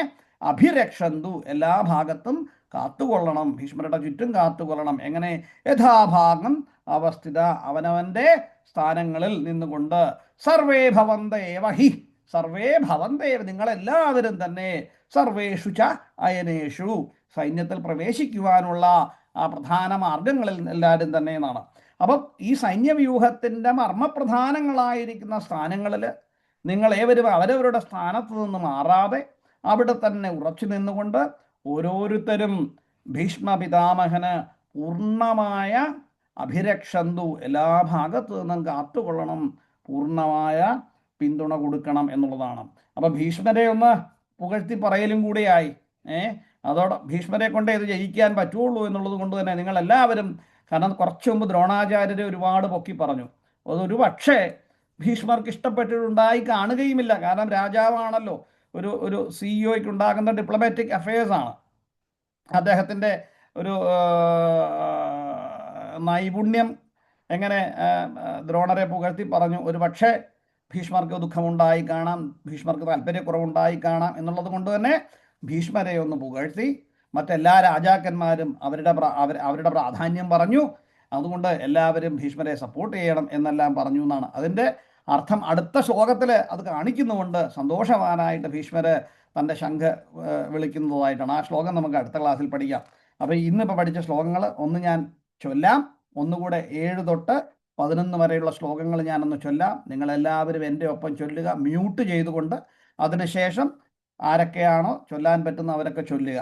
അഭിരക്ഷന്തു, എല്ലാ ഭാഗത്തും കാത്തുകൊള്ളണം, ഭീഷ്മരുടെ ചുറ്റും കാത്തുകൊള്ളണം. എങ്ങനെ? യഥാഭാഗം അവസ്ഥിത, അവനവൻ്റെ സ്ഥാനങ്ങളിൽ നിന്നുകൊണ്ട്. സർവേ ഭവന്ത ഏവ ഹി, സർവേ ഭവന്ത ഏവ നിങ്ങളെല്ലാവരും തന്നെ, സർവേഷു ച അയനേഷു സൈന്യത്തിൽ പ്രവേശിക്കുവാനുള്ള ആ പ്രധാന മാർഗങ്ങളിൽ എല്ലാവരും തന്നെ എന്നാണ്. അപ്പം ഈ സൈന്യവ്യൂഹത്തിൻ്റെ മർമ്മപ്രധാനങ്ങളായിരിക്കുന്ന സ്ഥാനങ്ങളിൽ നിങ്ങളേവരും അവരവരുടെ സ്ഥാനത്ത് നിന്ന് മാറാതെ അവിടെ തന്നെ ഉറച്ചു നിന്നുകൊണ്ട് ഓരോരുത്തരും ഭീഷ്മപിതാമഹന് പൂർണ്ണമായ അഭിരക്ഷന്തു, എല്ലാ ഭാഗത്തു നിന്നും കാത്തുകൊള്ളണം, പൂർണ്ണമായ പിന്തുണ കൊടുക്കണം എന്നുള്ളതാണ്. അപ്പം ഭീഷ്മരെ ഒന്ന് പുകഴ്ത്തി പറയലും കൂടിയായി. അതോടെ ഭീഷ്മരെ കൊണ്ട് ഇത് ജയിക്കാൻ പറ്റുള്ളൂ എന്നുള്ളത് കൊണ്ട് തന്നെ നിങ്ങളെല്ലാവരും, കാരണം കുറച്ചു മുമ്പ് ദ്രോണാചാര്യരെ ഒരുപാട് പൊക്കി പറഞ്ഞു, അതൊരു പക്ഷേ ഭീഷ്മർക്ക് ഇഷ്ടപ്പെട്ടിട്ടുണ്ടായി കാണുകയുമില്ല. കാരണം രാജാവാണല്ലോ, ഒരു CEO ഉണ്ടാകുന്ന ഡിപ്ലോമാറ്റിക് അഫയേഴ്സാണ്. അദ്ദേഹത്തിൻ്റെ ഒരു നൈപുണ്യം എങ്ങനെ ദ്രോണരെ പുകഴ്ത്തി പറഞ്ഞു. ഒരു പക്ഷേ ഭീഷ്മർക്ക് ദുഃഖമുണ്ടായി കാണാം, ഭീഷ്മർക്ക് താല്പര്യക്കുറവുണ്ടായി കാണാം എന്നുള്ളത് കൊണ്ട് തന്നെ ഭീഷ്മരെ ഒന്ന് പുകഴ്ത്തി മറ്റെല്ലാ രാജാക്കന്മാരും അവരുടെ പ്രാധാന്യം പറഞ്ഞു. അതുകൊണ്ട് എല്ലാവരും ഭീഷ്മരെ സപ്പോർട്ട് ചെയ്യണം എന്നെല്ലാം പറഞ്ഞു എന്നാണ് അതിൻ്റെ അർത്ഥം. അടുത്ത ശ്ലോകത്തിൽ അത് കാണിക്കുന്നുകൊണ്ട് സന്തോഷവാനായിട്ട് ഭീഷ്മര് തൻ്റെ ശംഖ് വിളിക്കുന്നതായിട്ടാണ്. ആ ശ്ലോകം നമുക്ക് അടുത്ത ക്ലാസ്സിൽ പഠിക്കാം. അപ്പോൾ ഇന്നിപ്പോൾ പഠിച്ച ശ്ലോകങ്ങൾ ഒന്ന് ഞാൻ ചൊല്ലാം, ഒന്നുകൂടെ 7 തൊട്ട് 11 വരെയുള്ള ശ്ലോകങ്ങൾ ഞാനൊന്ന് ചൊല്ലാം. നിങ്ങളെല്ലാവരും എൻ്റെ ഒപ്പം ചൊല്ലുക, മ്യൂട്ട് ചെയ്തുകൊണ്ട്. അതിനുശേഷം ആരൊക്കെയാണോ ചൊല്ലാൻ പറ്റുന്ന അവരൊക്കെ ചൊല്ലുക.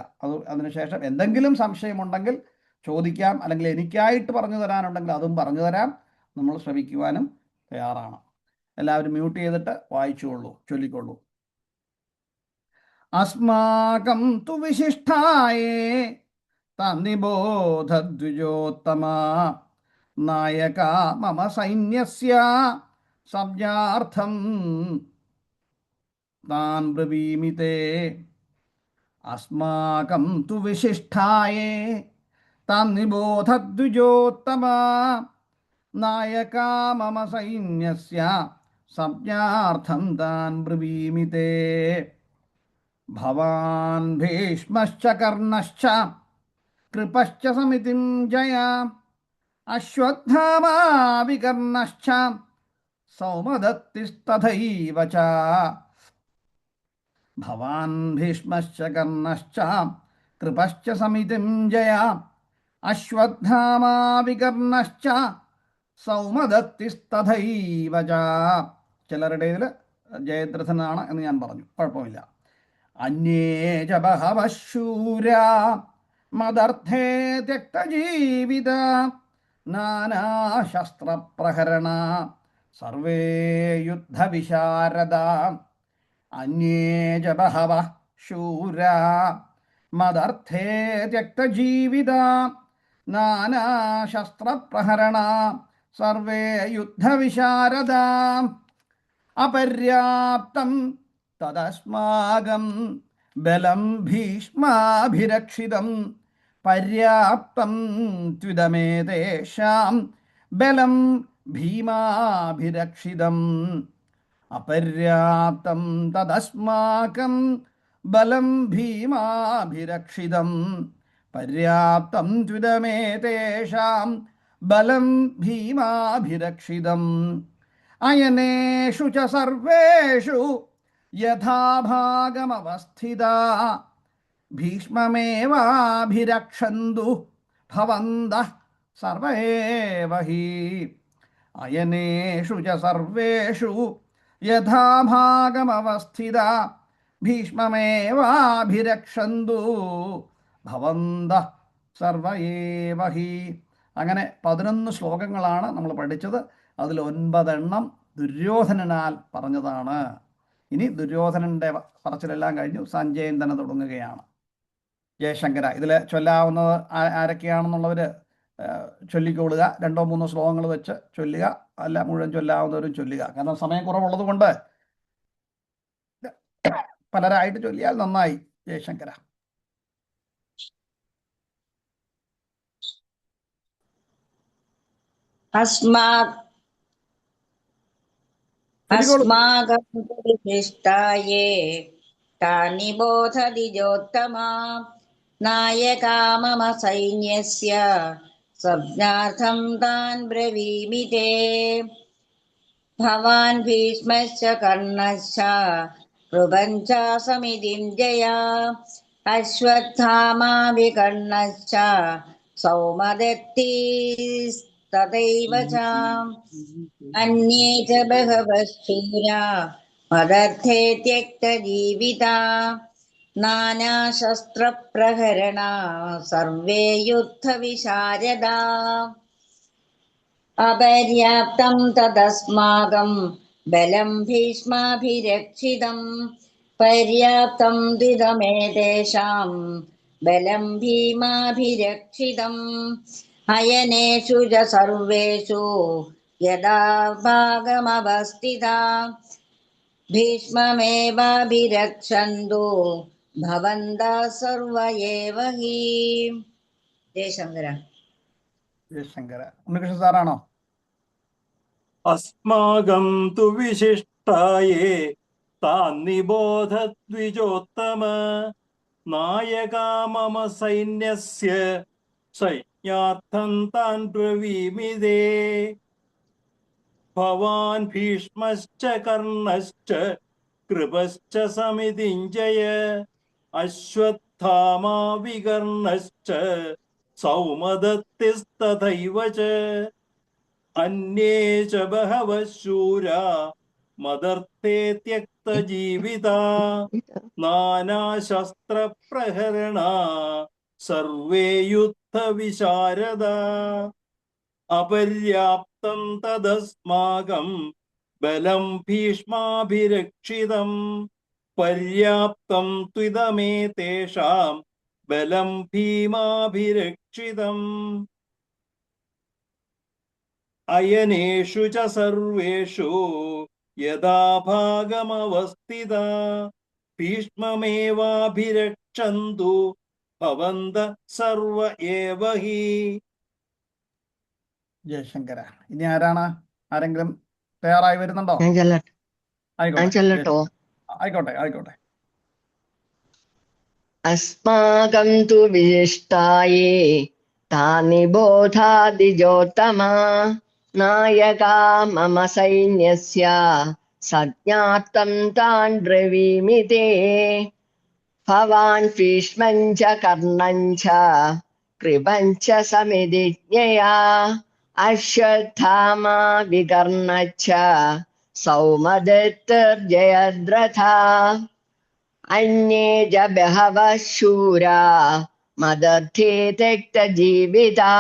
അതിനുശേഷം എന്തെങ്കിലും സംശയമുണ്ടെങ്കിൽ ചോദിക്കാം, അല്ലെങ്കിൽ എനിക്കായിട്ട് പറഞ്ഞു തരാനുണ്ടെങ്കിൽ അതും പറഞ്ഞു തരാം. നമ്മൾ ശ്രമിക്കുവാനും തയ്യാറാണ്. എല്ലാവരും മ്യൂട്ട് ചെയ്തിട്ട് വായിച്ചുകൊള്ളൂ, ചൊല്ലിക്കൊള്ളൂ. അസ്മാകം തു വിശിഷ്ടായേ തന്നിബോധദ്വിജോത്തമ നായക മമ സൈന്യസ്യ സംജ്ഞാർത്ഥം താൻ ബ്രവീമി തേ. അസ്മാകം തു വിശിഷ്ടായേ തന്നിബോധദ്വിജോത്തമ നായക മമ സൈന്യസ്യ സംജ്ഞാർത്ഥം താൻ ബ്രവീമി തേ. ഭവാൻ ഭീഷ്മശ്ച കർണശ്ച കൃപശ്ച സമിതിം ജയ അശ്വത്ഥാമാ വികർണശ്ച സൗമദത്തിസ്തഥൈവ ച. ഭവാൻ ഭീഷ്മശ്ച കർണശ്ച കൃപശ്ച സമിതിം ജയ അശ്വത്ഥാമാ വികർണശ്ച സൗമദത്തിസ്തഥൈവ ച. ചിലരുടേതിൽ ജയദ്രഥനാണ് എന്ന് ഞാൻ പറഞ്ഞു, കുഴപ്പമില്ല. അന്യേ ച ബഹവഃ ശൂരാ മദർത്ഥേ ത്യക്തജീവിത നാനാശസ്ത്രപ്രഹരണ സർവേ യുദ്ധവിശാരദ. അന്യേ ച ബഹവഃ ശൂരാ മദർത്ഥേ ത്യക്തജീവിത നാനാശസ്ത്രപ്രഹരണ സർവേ യുദ്ധവിശാരദ. അപര്യാപ്തം തദസ്മാകം ബലം ഭീഷ്മാഭിരക്ഷിതം പര്യാപ്തം ത്വിദമേതേഷാം ബലം ഭീമാഭിരക്ഷിതം. അപര്യാപ്തം തദസ്മാകം ബലം ഭീമാഭിരക്ഷിതം പര്യാപ്തം ത്വിദമേതേഷാം ബലം ഭീമാഭിരക്ഷിതം. അയനേഷു ച സർവേഷു യഥാഭാഗമവസ്ഥിതാ ഭീഷ്മമേവാഭിരക്ഷന്തു ഭവന്തഃ സർവൈവ ഹി. അയനേഷു ച സർവേഷു യഥാഭാഗമവസ്ഥിതാ ഭീഷ്മമേവാഭിരക്ഷന്തു ഭവന്തഃ സർവൈവ ഹി. അങ്ങനെ 11 ശ്ലോകങ്ങളാണ് നമ്മൾ പഠിച്ചത്. അതിൽ 9 ദുര്യോധനനാൽ പറഞ്ഞതാണ്. ഇനി ദുര്യോധനന്റെ പറച്ചിലെല്ലാം കഴിഞ്ഞു, സഞ്ജയൻ തന്നെ തുടങ്ങുകയാണ്. ജയശങ്കര. ഇതിൽ ചൊല്ലാവുന്നത് ആരൊക്കെയാണെന്നുള്ളവർ ചൊല്ലിക്കൊള്ളുക. 2-3 ശ്ലോകങ്ങൾ വെച്ച് ചൊല്ലുക, അല്ല മുഴുവൻ ചൊല്ലാവുന്നവരും ചൊല്ലുക. കാരണം സമയം കുറവുള്ളത് കൊണ്ട് പലരായിട്ട് ചൊല്ലിയാൽ നന്നായി. ജയശങ്കര. अस्माकं विशिष्टाये तानि बोधदिजोत्तमा नायका मम सैन्यस्य संज्ञार्थं तान् ब्रवीमि ते. भवान् भीष्मश्च कर्णश्च कृपञ्च समितिं जया अश्वत्थामा विकर्णश्च सौमदत्तिस्तथैव च. अन्ये च बहवः शूरा मदर्थे त्यक्तजीविता नानाशस्त्रप्रहरणा सर्वे युद्धविशारदा. अपर्याप्तं तदस्माकं बलं भीष्माभिरक्षितं पर्याप्तं द्विदमेतेषां बलं भीमाभिरक्षितम्. अयनेषु च सर्वेषु यदा भागमवस्थिता ഭീഷ്മമേവാഭിരക്ഷന്തു ഭവന്തഃ സർവ ഏവ ഹി. ജയശങ്കര. ജയശങ്കര. ഉണ്ണികൃഷ്ണൻ സാറാണോ? അസ്മാകം തു വിശിഷ്ടായേ താൻ നിബോധദ്വിജോത്തമ നായകാ മമ സൈന്യസ്യ സൈന്യാർത്ഥം താൻ ബ്രവീമിതേ. ഭവാൻ ഭീഷ്മശ്ച കർണശ്ച കൃപശ്ച സമിതിഞ്ജയ അശ്വത്ഥാമാ വികർണശ്ച സൗമദത്തിസ്തഥൈവ ച അന്യേ ച ബഹവഃ ശൂരാ മദർത്ഥേ ത്യക്തജീവിതാ നാനാശസ്ത്രപ്രഹരണാ സർവേ യുദ്ധവിശാരദാ. അപര്യാപ്തം തദസ്മാകം ബലം ഭീഷ്മാഭിരക്ഷിതം പര്യാപ്തം ത്വിദമേതേഷാം ബലം ഭീമാഭിരക്ഷിതം. അയനേഷു ച സർവേഷു യഥാഭാഗമവസ്ഥിതാ ഭീഷ്മമേവാഭിരക്ഷന്തു ഭവന്തഃ സർവ ഏവ ഹി. ജയശങ്കര. ഇനി ആരാണ്? ആരെങ്കിലും തയ്യാറായി വരുന്നുണ്ടോ? ഞാൻ ആയിക്കോട്ടെ, ചെല്ലട്ടോ. ആയിക്കോട്ടെ, ആയിക്കോട്ടെ. അസ്മാകം തു വിശിഷ്ടായേ താനി ബോധാദിജോത്തമാ നായകാ മമ സൈന്യസ്യ സജ്ഞാർത്ഥം താൻ ബ്രവീമി തേ. ഭവാൻ ഭീഷ്മം ച കർണം ച കൃപം ച സമിതിജ്ഞയാ അശ്വത്ഥാമാ വികർണശ്ച സൗമദത്തിർജയദ്രഥാ അന്യേ ച ബഹവഃ ശൂരാ മദർത്ഥേ ത്യക്തജീവിതാ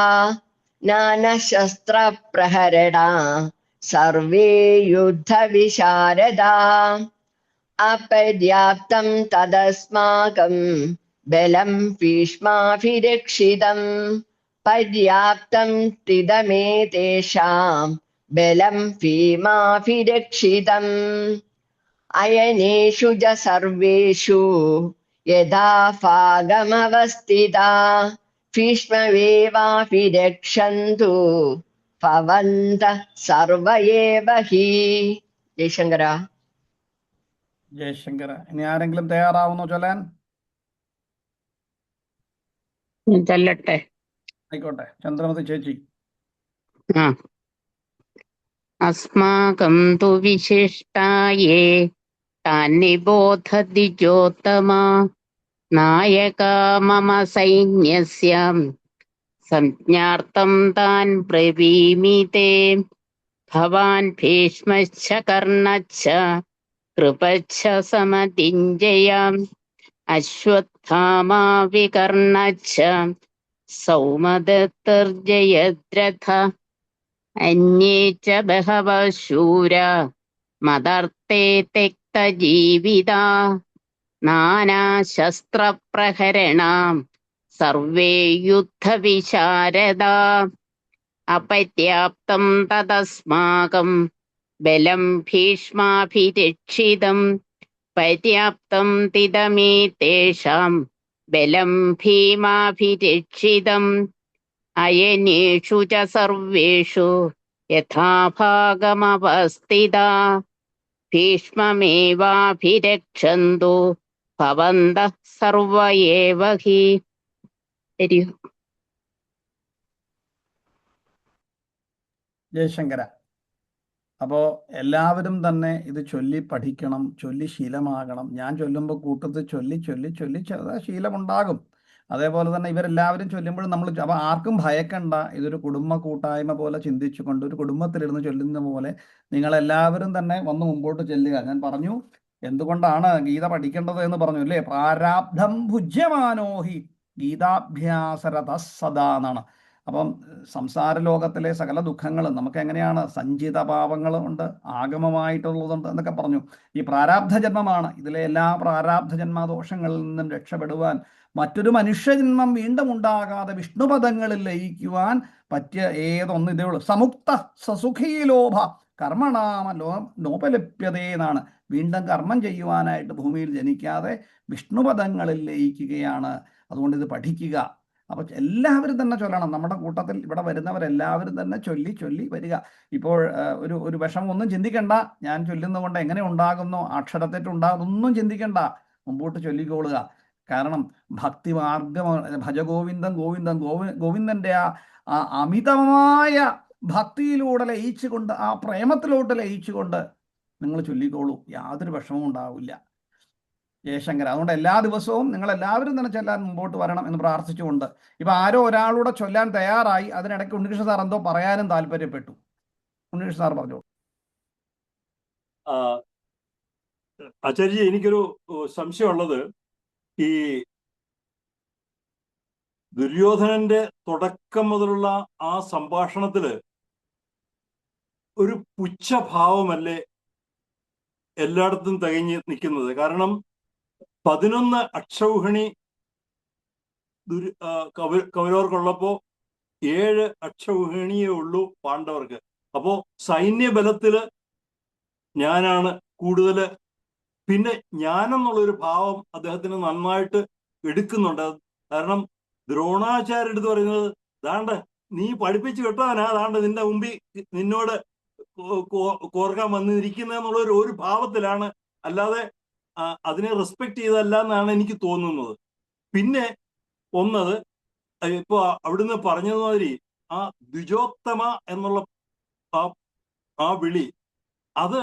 നാനാശസ്ത്രപ്രഹരണാ സർവേ യുദ്ധവിശാരദാ. അപര്യാപ്തം തദസ്മാകം ബലം ഭീഷ്മാഭിരക്ഷിതം പര്യാപ്തം ത്വിദമേതേഷാം ബലം ഭീമാഭിരക്ഷിതം. അയനേഷു ച സർവേഷു യഥാഭാഗമവസ്ഥിതാ ഭീഷ്മമേവാഭിരക്ഷന്തു ഭവന്തഃ സർവ ഏവ ഹി. ജയശങ്കര. ജയശങ്കര. ഇനി ആരെങ്കിലും തയ്യാറാവുന്നോ ചൊല്ലാൻ? ചൊല്ലട്ടെ. ആയിക്കോട്ടെ, ചന്ദ്രമതി ചേച്ചി. ആ. അസ്മാകം തു വിശിഷ്ടായേ താൻ നിബോധദ്വിജോത്തമാ നായകാ മമ സൈന്യസ്യ സംജ്ഞാർത്ഥം താൻ ബ്രവീമി തേ. ഭവാൻ ഭീഷ്മശ്ച കർണശ്ച കൃപശ്ച സമതിഞ്ജയാം അശ്വത്ഥാമാ വികർണശ്ച സൗമദത്തിർജയദ്രഥ അന്യേ ച ബഹവഃ ശൂരാ മദർത്ഥേ ത്യക്തജീവിതാ നാനാശസ്ത്രപ്രഹരണാം സർവേ യുദ്ധവിശാരദാ. അപര്യാപ്തം തദസ്മാകം ബലം ഭീഷ്മാഭിരക്ഷിതം പര്യാപ്തം ത്വിദമേതേഷാം ബലം ഭീമാഭിരക്ഷിതം. അയനേഷു ച സർവേഷു യഥാഭാഗമവസ്ഥിതാ ഭീഷ്മമേവാഭിരക്ഷന്തു ഭവന്തഃ സർവ ഏവ ഹി. ജയശങ്കര. അപ്പോൾ എല്ലാവരും തന്നെ ഇത് ചൊല്ലി പഠിക്കണം, ചൊല്ലി ശീലമാകണം. ഞാൻ ചൊല്ലുമ്പോൾ കൂട്ടത്തിൽ ചൊല്ലി ചൊല്ലി ചൊല്ലി ശീലമുണ്ടാകും. അതേപോലെ തന്നെ ഇവരെല്ലാവരും ചൊല്ലുമ്പോഴും നമ്മൾ അപ്പോൾ ആർക്കും ഭയക്കണ്ട. ഇതൊരു കുടുംബ കൂട്ടായ്മ പോലെ ചിന്തിച്ചുകൊണ്ട് ഒരു കുടുംബത്തിലിരുന്ന് ചൊല്ലുന്ന പോലെ നിങ്ങളെല്ലാവരും തന്നെ വന്ന് മുമ്പോട്ട് ചെല്ലുക. ഞാൻ പറഞ്ഞു എന്തുകൊണ്ടാണ് ഗീത പഠിക്കേണ്ടത് എന്ന് പറഞ്ഞു അല്ലേ? പ്രാരാബ്ധം ഭുജ്യമാനോഹി ഗീതാഭ്യാസരത സദാ എന്നാണ്. അപ്പം സംസാര ലോകത്തിലെ സകല ദുഃഖങ്ങളും നമുക്ക് എങ്ങനെയാണ് സഞ്ചിത പാപങ്ങളുണ്ട്, ആഗമമായിട്ടുള്ളതുണ്ട് എന്നൊക്കെ പറഞ്ഞു. ഈ പ്രാരാബ്ധ ജന്മമാണ്. ഇതിലെ എല്ലാ പ്രാരാബ്ധ ജന്മദോഷങ്ങളിൽ നിന്നും രക്ഷപ്പെടുവാൻ, മറ്റൊരു മനുഷ്യജന്മം വീണ്ടും ഉണ്ടാകാതെ വിഷ്ണുപദങ്ങളിൽ ലയിക്കുവാൻ പറ്റിയ ഏതൊന്ന് ഇതേ ഉള്ളൂ. സമുക്ത സസുഖീലോഭ കർമ്മണാമ നോപലപ്യതേ എന്നാണ്. വീണ്ടും കർമ്മം ചെയ്യുവാനായിട്ട് ഭൂമിയിൽ ജനിക്കാതെ വിഷ്ണുപദങ്ങളിൽ ലയിക്കുകയാണ്. അതുകൊണ്ട് ഇത് പഠിക്കുക. അപ്പോൾ എല്ലാവരും തന്നെ ചൊല്ലണം. നമ്മുടെ കൂട്ടത്തിൽ ഇവിടെ വരുന്നവരെല്ലാവരും തന്നെ ചൊല്ലി ചൊല്ലി വരിക. ഇപ്പോൾ ഒരു വിഷമം ഒന്നും ചിന്തിക്കണ്ട. ഞാൻ ചൊല്ലുന്നത് കൊണ്ട് എങ്ങനെ ഉണ്ടാകുന്നോ, അക്ഷരത്തെറ്റുണ്ടാകുന്നൊന്നും ചിന്തിക്കണ്ട. മുമ്പോട്ട് ചൊല്ലിക്കൊള്ളുക. കാരണം ഭക്തിമാർഗം, ഭജഗോവിന്ദം ഗോവിന്ദം ഗോവിന്ദൻ്റെ ആ അമിതമായ ഭക്തിയിലൂടെ ലയിച്ചുകൊണ്ട്, ആ പ്രേമത്തിലോട്ട് ലയിച്ചുകൊണ്ട് നിങ്ങൾ ചൊല്ലിക്കോളൂ, യാതൊരു വിഷമവും ഉണ്ടാവില്ല. ജയശങ്കര. അതുകൊണ്ട് എല്ലാ ദിവസവും നിങ്ങൾ എല്ലാവരും തന്നെ ചൊല്ലാൻ മുമ്പോട്ട് വരണം എന്ന് പ്രാർത്ഥിച്ചുകൊണ്ട്, ഇപ്പം ആരോ ഒരാളൂടെ ചൊല്ലാൻ തയ്യാറായി. അതിനിടയ്ക്ക് ഉണ്ണികൃഷ്ണ സാർ എന്തോ പറയാനും താല്പര്യപ്പെട്ടു. ഉണ്ണികൃഷ്ണ സാർ പറഞ്ഞു. ആചാര്യ, എനിക്കൊരു സംശയമുള്ളത്, ഈ ദുര്യോധനന്റെ തുടക്കം മുതലുള്ള ആ സംഭാഷണത്തില് ഒരു പുച്ഛഭാവമല്ലേ എല്ലായിടത്തും തികഞ്ഞ് നിൽക്കുന്നത്? കാരണം 11 അക്ഷൗഹിണി കൗരവർക്കുള്ളപ്പോ 7 അക്ഷൗഹിണിയേ ഉള്ളൂ പാണ്ഡവർക്ക്. അപ്പോ സൈന്യബലത്തില് ഞാനാണ് കൂടുതല്. പിന്നെ ഞാനെന്നുള്ളൊരു ഭാവം അദ്ദേഹത്തിന് നന്നായിട്ട് എടുക്കുന്നുണ്ട്. കാരണം ദ്രോണാചാര്യ എടുത്ത് പറയുന്നത്, ദാണ്ട് നീ പഠിപ്പിച്ചു വിട്ടവനാ, ദാണ്ട് നിന്റെ മുമ്പിൽ നിന്നോട് കോർക്കാൻ വന്നിരിക്കുന്ന ഒരു ഭാവത്തിലാണ്, അല്ലാതെ അതിനെ റെസ്പെക്ട് ചെയ്തല്ല എന്നാണ് എനിക്ക് തോന്നുന്നത്. പിന്നെ ഒന്നത്, ഇപ്പൊ അവിടുന്ന് പറഞ്ഞതുമാതിരി ആ ദ്വിജോത്തമ എന്നുള്ള ആ വിളി, അത്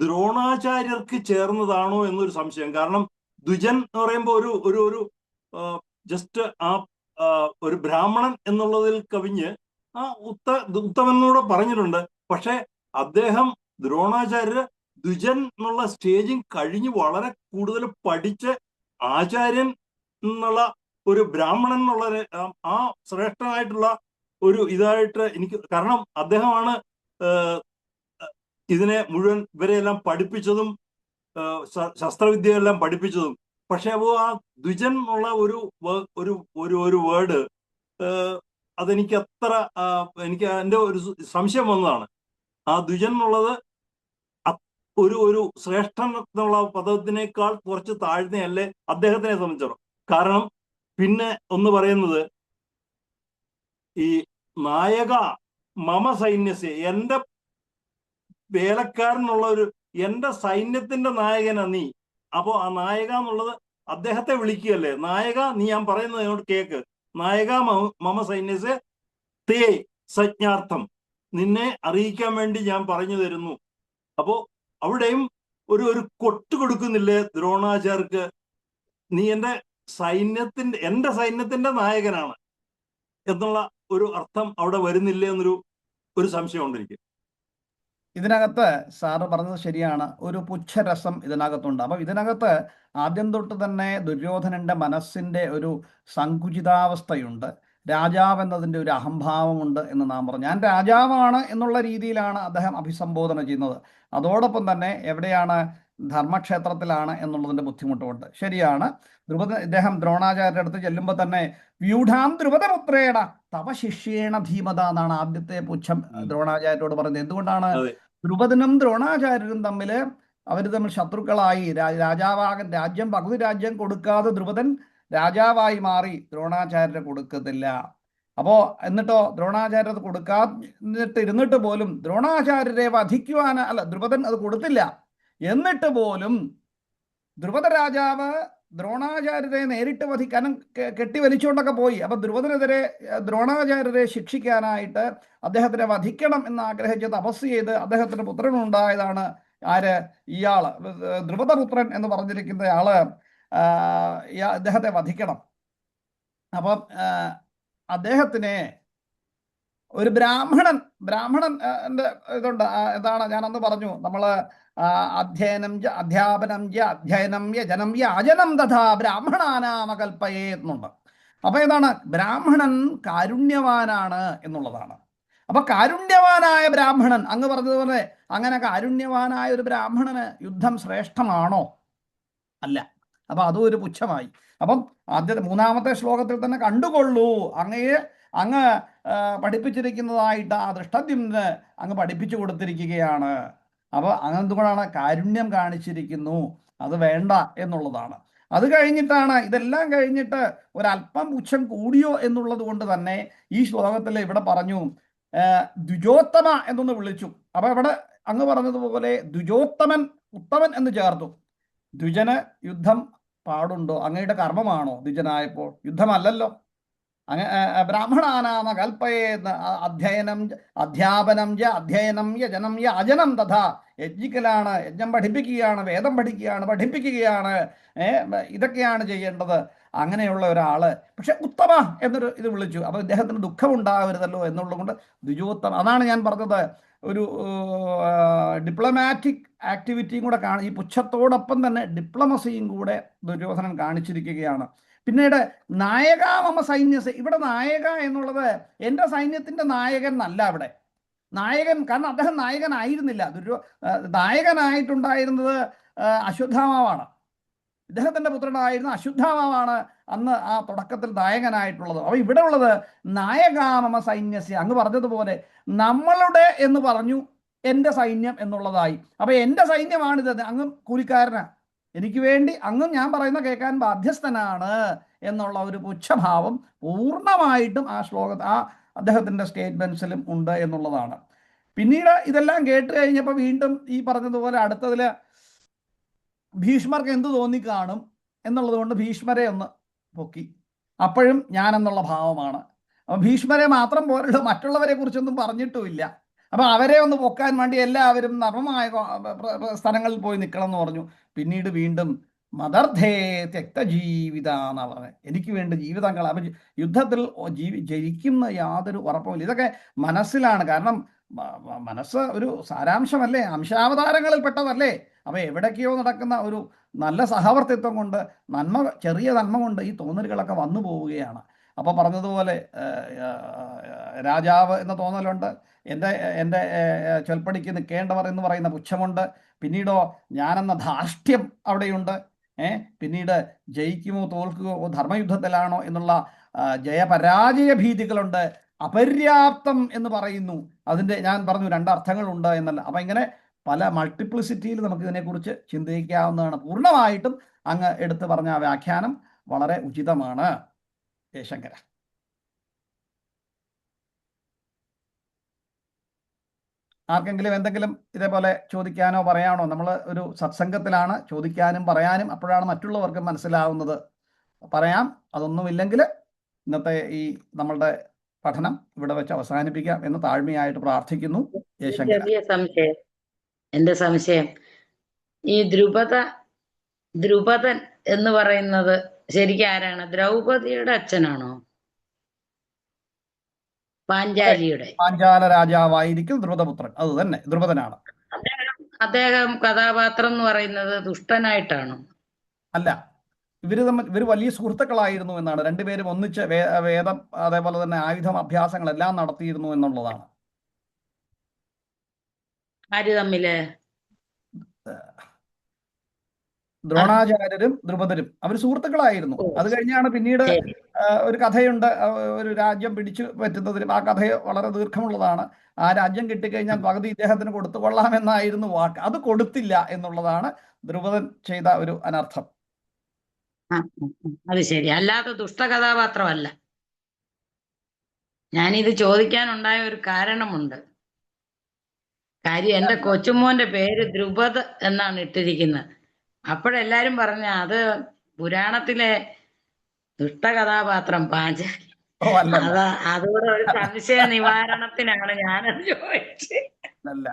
ദ്രോണാചാര്യർക്ക് ചേർന്നതാണോ എന്നൊരു സംശയം. കാരണം ദ്വിജൻ എന്ന് പറയുമ്പോൾ ഒരു ജസ്റ്റ് ഒരു ബ്രാഹ്മണൻ എന്നുള്ളതിൽ കവിഞ്ഞ് ആ ഉത്തമനൂടെ പറഞ്ഞിട്ടുണ്ട്. പക്ഷെ അദ്ദേഹം ദ്രോണാചാര്യര് ദ്വിജൻ എന്നുള്ള സ്റ്റേജിങ് കഴിഞ്ഞ് വളരെ കൂടുതൽ പഠിച്ച് ആചാര്യൻ എന്നുള്ള ഒരു ബ്രാഹ്മണൻ എന്നുള്ള ആ ശ്രേഷ്ഠനായിട്ടുള്ള ഒരു ഇതായിട്ട് എനിക്ക്, കാരണം അദ്ദേഹമാണ് ഇതിനെ മുഴുവൻ ഇവരെയെല്ലാം പഠിപ്പിച്ചതും ശസ്ത്രവിദ്യയെല്ലാം പഠിപ്പിച്ചതും. പക്ഷെ അപ്പോൾ ആ ദ്വിജൻ എന്നുള്ള ഒരു വേർഡ് അതെനിക്ക് അത്ര എനിക്ക് എൻ്റെ ഒരു സംശയം വന്നതാണ്. ആ ദ്വിജൻ എന്നുള്ളത് ഒരു ശ്രേഷ്ഠൻ എന്നുള്ള പദത്തിനേക്കാൾ കുറച്ച് താഴ്ന്നയല്ലേ അദ്ദേഹത്തിനെ സംബന്ധിച്ചിടത്തോളം. കാരണം പിന്നെ ഒന്ന് പറയുന്നത്, ഈ നായക മമ സൈന്യസ്യ, എൻ്റെ വേലക്കാരനുള്ള എൻ്റെ സൈന്യത്തിന്റെ നായകനാ നീ. അപ്പോ ആ നായക എന്നുള്ളത് അദ്ദേഹത്തെ വിളിക്കുകയല്ലേ, നായക നീ ഞാൻ പറയുന്നത് എന്നോട് കേക്ക്, നായക മമ സൈന്യസ്യ തേ സജ്ഞാർത്ഥം, നിന്നെ അറിയിക്കാൻ വേണ്ടി ഞാൻ പറഞ്ഞു തരുന്നു. അപ്പോ അവിടെയും ഒരു കൊട്ട് കൊടുക്കുന്നില്ലേ ദ്രോണാചാര്യർക്ക്, നീ എൻ്റെ സൈന്യത്തിന്റെ നായകനാണ് എന്നുള്ള ഒരു അർത്ഥം അവിടെ വരുന്നില്ലേ എന്നൊരു സംശയമുണ്ട് എനിക്ക്. ഇതിനകത്ത് സാറ് പറഞ്ഞത് ശരിയാണ്, ഒരു പുച്ഛരസം ഇതിനകത്തുണ്ട്. അപ്പം ഇതിനകത്ത് ആദ്യം തൊട്ട് തന്നെ ദുര്യോധനന്റെ മനസ്സിൻ്റെ ഒരു സങ്കുചിതാവസ്ഥയുണ്ട്. രാജാവ് എന്നതിൻ്റെ ഒരു അഹംഭാവമുണ്ട് എന്ന് നാം പറഞ്ഞു. ഞാൻ രാജാവാണ് എന്നുള്ള രീതിയിലാണ് അദ്ദേഹം അഭിസംബോധന ചെയ്യുന്നത്. അതോടൊപ്പം തന്നെ എവിടെയാണ്, ധർമ്മക്ഷേത്രത്തിലാണ് എന്നുള്ളതിൻ്റെ ബുദ്ധിമുട്ടുമുണ്ട്. ശരിയാണ്. ഇദ്ദേഹം ദ്രോണാചാര്യരുടെ അടുത്ത് ചെല്ലുമ്പോൾ തന്നെ വ്യൂഢാം ദ്രുപദപുത്രേണ തവ ശിഷ്യേണ ധീമത എന്നാണ് ആദ്യത്തെ പുച്ഛം ദ്രോണാചാര്യരോട് പറയുന്നത്. എന്തുകൊണ്ടാണ്? ദ്രുപദനും ദ്രോണാചാര്യരും അവർ തമ്മിൽ ശത്രുക്കളായി. രാജ്യം പകുതി രാജ്യം കൊടുക്കാതെ ദ്രുപദൻ രാജാവായി മാറി, ദ്രോണാചാര്യരെ കൊടുക്കത്തില്ല. അപ്പോൾ എന്നിട്ടോ ദ്രോണാചാര്യർ ഇരുന്നിട്ട് പോലും ദ്രോണാചാര്യരെ ദ്രുപദൻ അത് കൊടുത്തില്ല. എന്നിട്ട് പോലും ദ്രുപദ രാജാവ് ദ്രോണാചാര്യരെ നേരിട്ട് വധിക്കാനും കെട്ടിവലിച്ചുകൊണ്ടൊക്കെ പോയി. അപ്പൊ ദ്രോണാചാര്യരെ ശിക്ഷിക്കാനായിട്ട് അദ്ദേഹത്തിനെ വധിക്കണം എന്ന് ആഗ്രഹിച്ച് തപസ് ചെയ്ത് അദ്ദേഹത്തിന് പുത്രനുണ്ടായതാണ് ആര്? ഇയാള് ദ്രുപദപുത്രൻ എന്ന് പറഞ്ഞിരിക്കുന്ന ആള്. അദ്ദേഹത്തെ വധിക്കണം. അപ്പം അദ്ദേഹത്തിനെ ഒരു ബ്രാഹ്മണൻ ഇതുണ്ട്. എന്താണ് ഞാൻ അന്ന് പറഞ്ഞു, നമ്മള് അധ്യാപനം യജനം യാചനം തഥാ ബ്രാഹ്മണാനാമകൽപ്പയേ എന്നുണ്ട്. അപ്പൊ ഏതാണ്? ബ്രാഹ്മണൻ കാരുണ്യവാനാണ് എന്നുള്ളതാണ്. അപ്പൊ കാരുണ്യവാനായ ബ്രാഹ്മണൻ, അങ്ങ് പറഞ്ഞതുപോലെ അങ്ങനെ കാരുണ്യവാനായ ഒരു ബ്രാഹ്മണന് യുദ്ധം ശ്രേഷ്ഠമാണോ? അല്ല. അപ്പൊ അതും ഒരു പുച്ഛമായി. അപ്പം മൂന്നാമത്തെ ശ്ലോകത്തിൽ തന്നെ കണ്ടുകൊള്ളൂ, അങ്ങ് പഠിപ്പിച്ചിരിക്കുന്നതായിട്ട് ആ ദൃഷ്ടദ്യുമ്നന് അങ്ങ് പഠിപ്പിച്ചു കൊടുത്തിരിക്കുകയാണ്. അപ്പോൾ അങ്ങനെന്തുകൊണ്ടാണ്? കാരുണ്യം കാണിച്ചിരിക്കുന്നു, അത് വേണ്ട എന്നുള്ളതാണ്. അത് കഴിഞ്ഞിട്ടാണ്, ഇതെല്ലാം കഴിഞ്ഞിട്ട് ഒരല്പം പുച്ഛം കൂടിയോ എന്നുള്ളത് കൊണ്ട് തന്നെ ഈ ശ്ലോകത്തിൽ ഇവിടെ പറഞ്ഞു ദ്വിജോത്തമ എന്നൊന്ന് വിളിച്ചു. അപ്പൊ ഇവിടെ അങ്ങ് പറഞ്ഞതുപോലെ ദ്വിജോത്തമൻ, ഉത്തമൻ എന്ന് ചേർത്തു. ദ്വിജന് യുദ്ധം പാടുണ്ടോ? അങ്ങയുടെ കർമ്മമാണോ ദ്വിജനായപ്പോൾ? യുദ്ധമല്ലല്ലോ. ബ്രാഹ്മണാനാമ കൽപ്പയേത് അധ്യാപനം അധ്യയനം യജനം അജനം തഥാ. യജ്ഞിക്കലാണ്, യജ്ഞം പഠിപ്പിക്കുകയാണ്, വേദം പഠിപ്പിക്കുകയാണ്, ഇതൊക്കെയാണ് ചെയ്യേണ്ടത്. അങ്ങനെയുള്ള ഒരാള് പക്ഷെ ഉത്തമ എന്നൊരു ഇത് വിളിച്ചു. അപ്പൊ ഇദ്ദേഹത്തിന് ദുഃഖമുണ്ടാവരുതല്ലോ എന്നുള്ളത് കൊണ്ട് ദ്വിജോത്തമ. അതാണ് ഞാൻ പറഞ്ഞത്, ഒരു ഡിപ്ലോമാറ്റിക് ആക്ടിവിറ്റിയും കൂടെ ഈ പുച്ഛത്തോടൊപ്പം തന്നെ ഡിപ്ലോമസിയും കൂടെ ദുര്യോധനൻ കാണിച്ചിരിക്കുകയാണ്. പിന്നീട് നായക മമ സൈന്യസ്, ഇവിടെ നായക എന്നുള്ളത് എൻ്റെ സൈന്യത്തിൻ്റെ നായകൻ എന്നല്ല ഇവിടെ നായകൻ, കാരണം അദ്ദേഹം നായകനായിരുന്നില്ല. നായകനായിട്ടുണ്ടായിരുന്നത് അശ്വത്ഥാമാവാണ്. ഇദ്ദേഹത്തിൻ്റെ പുത്രനായിരുന്ന അശ്വത്ഥാമാവാണ് അന്ന് ആ തുടക്കത്തിൽ നായകനായിട്ടുള്ളത്. അപ്പോൾ ഇവിടെ ഉള്ളത് നായകാമമ സൈന്യസ്യ, അങ്ങ് പറഞ്ഞതുപോലെ നമ്മളുടെ എന്ന് പറഞ്ഞു, എൻ്റെ സൈന്യം എന്നുള്ളതായി. അപ്പോൾ എൻ്റെ സൈന്യമാണിത്, അങ്ങ് കൂലിക്കാരനാണ്, എനിക്ക് വേണ്ടി അങ്ങും ഞാൻ പറയുന്ന കേൾക്കാൻ ബാധ്യസ്ഥനാണ് എന്നുള്ള ഒരു പുച്ഛഭാവം പൂർണ്ണമായിട്ടും ആ അദ്ദേഹത്തിൻ്റെ സ്റ്റേറ്റ്മെൻറ്റ്സിലും ഉണ്ട് എന്നുള്ളതാണ്. പിന്നീട് ഇതെല്ലാം കേട്ട് കഴിഞ്ഞപ്പോൾ വീണ്ടും ഈ പറഞ്ഞതുപോലെ അടുത്തതിൽ ഭീഷ്മർക്ക് എന്ത് തോന്നിക്കാണും എന്നുള്ളത് കൊണ്ട് ഭീഷ്മരെ ഒന്ന് പൊക്കി. അപ്പോഴും ഞാനെന്നുള്ള ഭാവമാണ്. അപ്പം ഭീഷ്മരെ മാത്രം പോലുള്ള മറ്റുള്ളവരെ കുറിച്ചൊന്നും പറഞ്ഞിട്ടുമില്ല. അപ്പം അവരെ ഒന്ന് പൊക്കാൻ വേണ്ടി എല്ലാവരും നർമ്മമായ സ്ഥലങ്ങളിൽ പോയി നിൽക്കണം എന്ന് പറഞ്ഞു. പിന്നീട് വീണ്ടും മദർദ്ധേ ത്യക്തജീവിത എന്നാണ് പറഞ്ഞത്, എനിക്ക് വേണ്ടി ജീവിതങ്ങൾ. അപ്പം യുദ്ധത്തിൽ ജയിക്കുന്ന യാതൊരു ഉറപ്പുമില്ല. ഇതൊക്കെ മനസ്സിലാണ്, കാരണം മനസ്സ് ഒരു സാരാംശമല്ലേ, അംശാവതാരങ്ങളിൽ പെട്ടതല്ലേ. അപ്പോൾ എവിടേക്കോ നടക്കുന്ന ഒരു നല്ല സഹവർത്തിത്വം കൊണ്ട് ചെറിയ നന്മ കൊണ്ട് ഈ തോന്നലുകളൊക്കെ വന്നു പോവുകയാണ്. അപ്പോൾ പറഞ്ഞതുപോലെ രാജാവ് എന്ന തോന്നലുണ്ട്, എൻ്റെ ചൊൽപ്പടിക്ക് നിൽക്കേണ്ടവർ എന്ന് പറയുന്ന പുച്ഛമുണ്ട്. പിന്നീടോ ഞാനെന്ന ധാർഷ്ട്യം അവിടെയുണ്ട്. പിന്നീട് ജയിക്കുമോ തോൽക്കുമോ, ധർമ്മയുദ്ധത്തിലാണോ എന്നുള്ള ജയപരാജയ ഭീതികളുണ്ട്. അപര്യാപ്തം എന്ന് പറയുന്നു, അതിൻ്റെ ഞാൻ പറഞ്ഞു രണ്ടർത്ഥങ്ങളുണ്ട് എന്നല്ല. അപ്പം ഇങ്ങനെ പല മൾട്ടിപ്ലിസിറ്റിയിൽ നമുക്ക് ഇതിനെക്കുറിച്ച് ചിന്തിക്കാവുന്നതാണ്. പൂർണ്ണമായിട്ടും അങ്ങ് എടുത്തു പറഞ്ഞ ആ വ്യാഖ്യാനം വളരെ ഉചിതമാണ്. ജയശങ്കര. ആർക്കെങ്കിലും എന്തെങ്കിലും ഇതേപോലെ ചോദിക്കാനോ പറയാനോ? നമ്മൾ ഒരു സത്സംഗത്തിലാണ്, ചോദിക്കാനും പറയാനും അപ്പോഴാണ് മറ്റുള്ളവർക്ക് മനസ്സിലാവുന്നത്. പറയാം, അതൊന്നുമില്ലെങ്കിൽ ഇന്നത്തെ ഈ നമ്മളുടെ പഠനം ഇവിടെ വെച്ച് അവസാനിപ്പിക്കാം എന്ന് താഴ്മയായിട്ട് പ്രാർത്ഥിക്കുന്നു. ജയശങ്കര. എന്റെ സംശയം, ഈ ദ്രുപദൻ എന്ന് പറയുന്നത് ശരിക്കും ആരാണ്? ദ്രൗപദിയുടെ അച്ഛനാണോ? പാഞ്ചാല രാജാവായിരിക്കും ദ്രുപദപുത്രൻ, അത് തന്നെ ദ്രുപദനാണ്. അദ്ദേഹം കഥാപാത്രം എന്ന് പറയുന്നത് ദുഷ്ടനായിട്ടാണോ? അല്ല, ഇവർ വലിയ സുഹൃത്തുക്കളായിരുന്നു എന്നാണ്. രണ്ടുപേരും ഒന്നിച്ച് വേദം അതേപോലെ തന്നെ ആയുധം അഭ്യാസങ്ങളെല്ലാം നടത്തിയിരുന്നു എന്നുള്ളതാണ്. ആര് തമ്മില്? ദ്രോണാചാര്യരും ദ്രുപദരും അവർ സുഹൃത്തുക്കളായിരുന്നു. അത് കഴിഞ്ഞാണ് പിന്നീട് ഒരു കഥയുണ്ട്, ഒരു രാജ്യം പിടിച്ചു പറ്റുന്നതിനും. ആ കഥ വളരെ ദീർഘമുള്ളതാണ്. ആ രാജ്യം കിട്ടിക്കഴിഞ്ഞാൽ പകുതി ഇദ്ദേഹത്തിന് കൊടുത്തുകൊള്ളാമെന്നായിരുന്നു വാക്ക്. അത് കൊടുത്തില്ല എന്നുള്ളതാണ് ദ്രുപദൻ ചെയ്ത ഒരു അനർത്ഥം. അത് ശരി, അല്ലാത്ത ദുഷ്ടകഥാപാത്രമല്ല. ഞാനിത് ചോദിക്കാനുണ്ടായ ഒരു കാരണമുണ്ട്. കാര്യം എന്റെ കൊച്ചുമോന്റെ പേര് ദ്രുപദ് എന്നാണ് ഇട്ടിരിക്കുന്നത്. അപ്പോഴെല്ലാരും പറഞ്ഞ അത് പുരാണത്തിലെ ദുഷ്ടകഥാപാത്രം പാഞ്ചാലി. അതുകൂടെ ഒരു സംശയ നിവാരണത്തിനാണ് ഞാനത് ചോദിച്ചത്.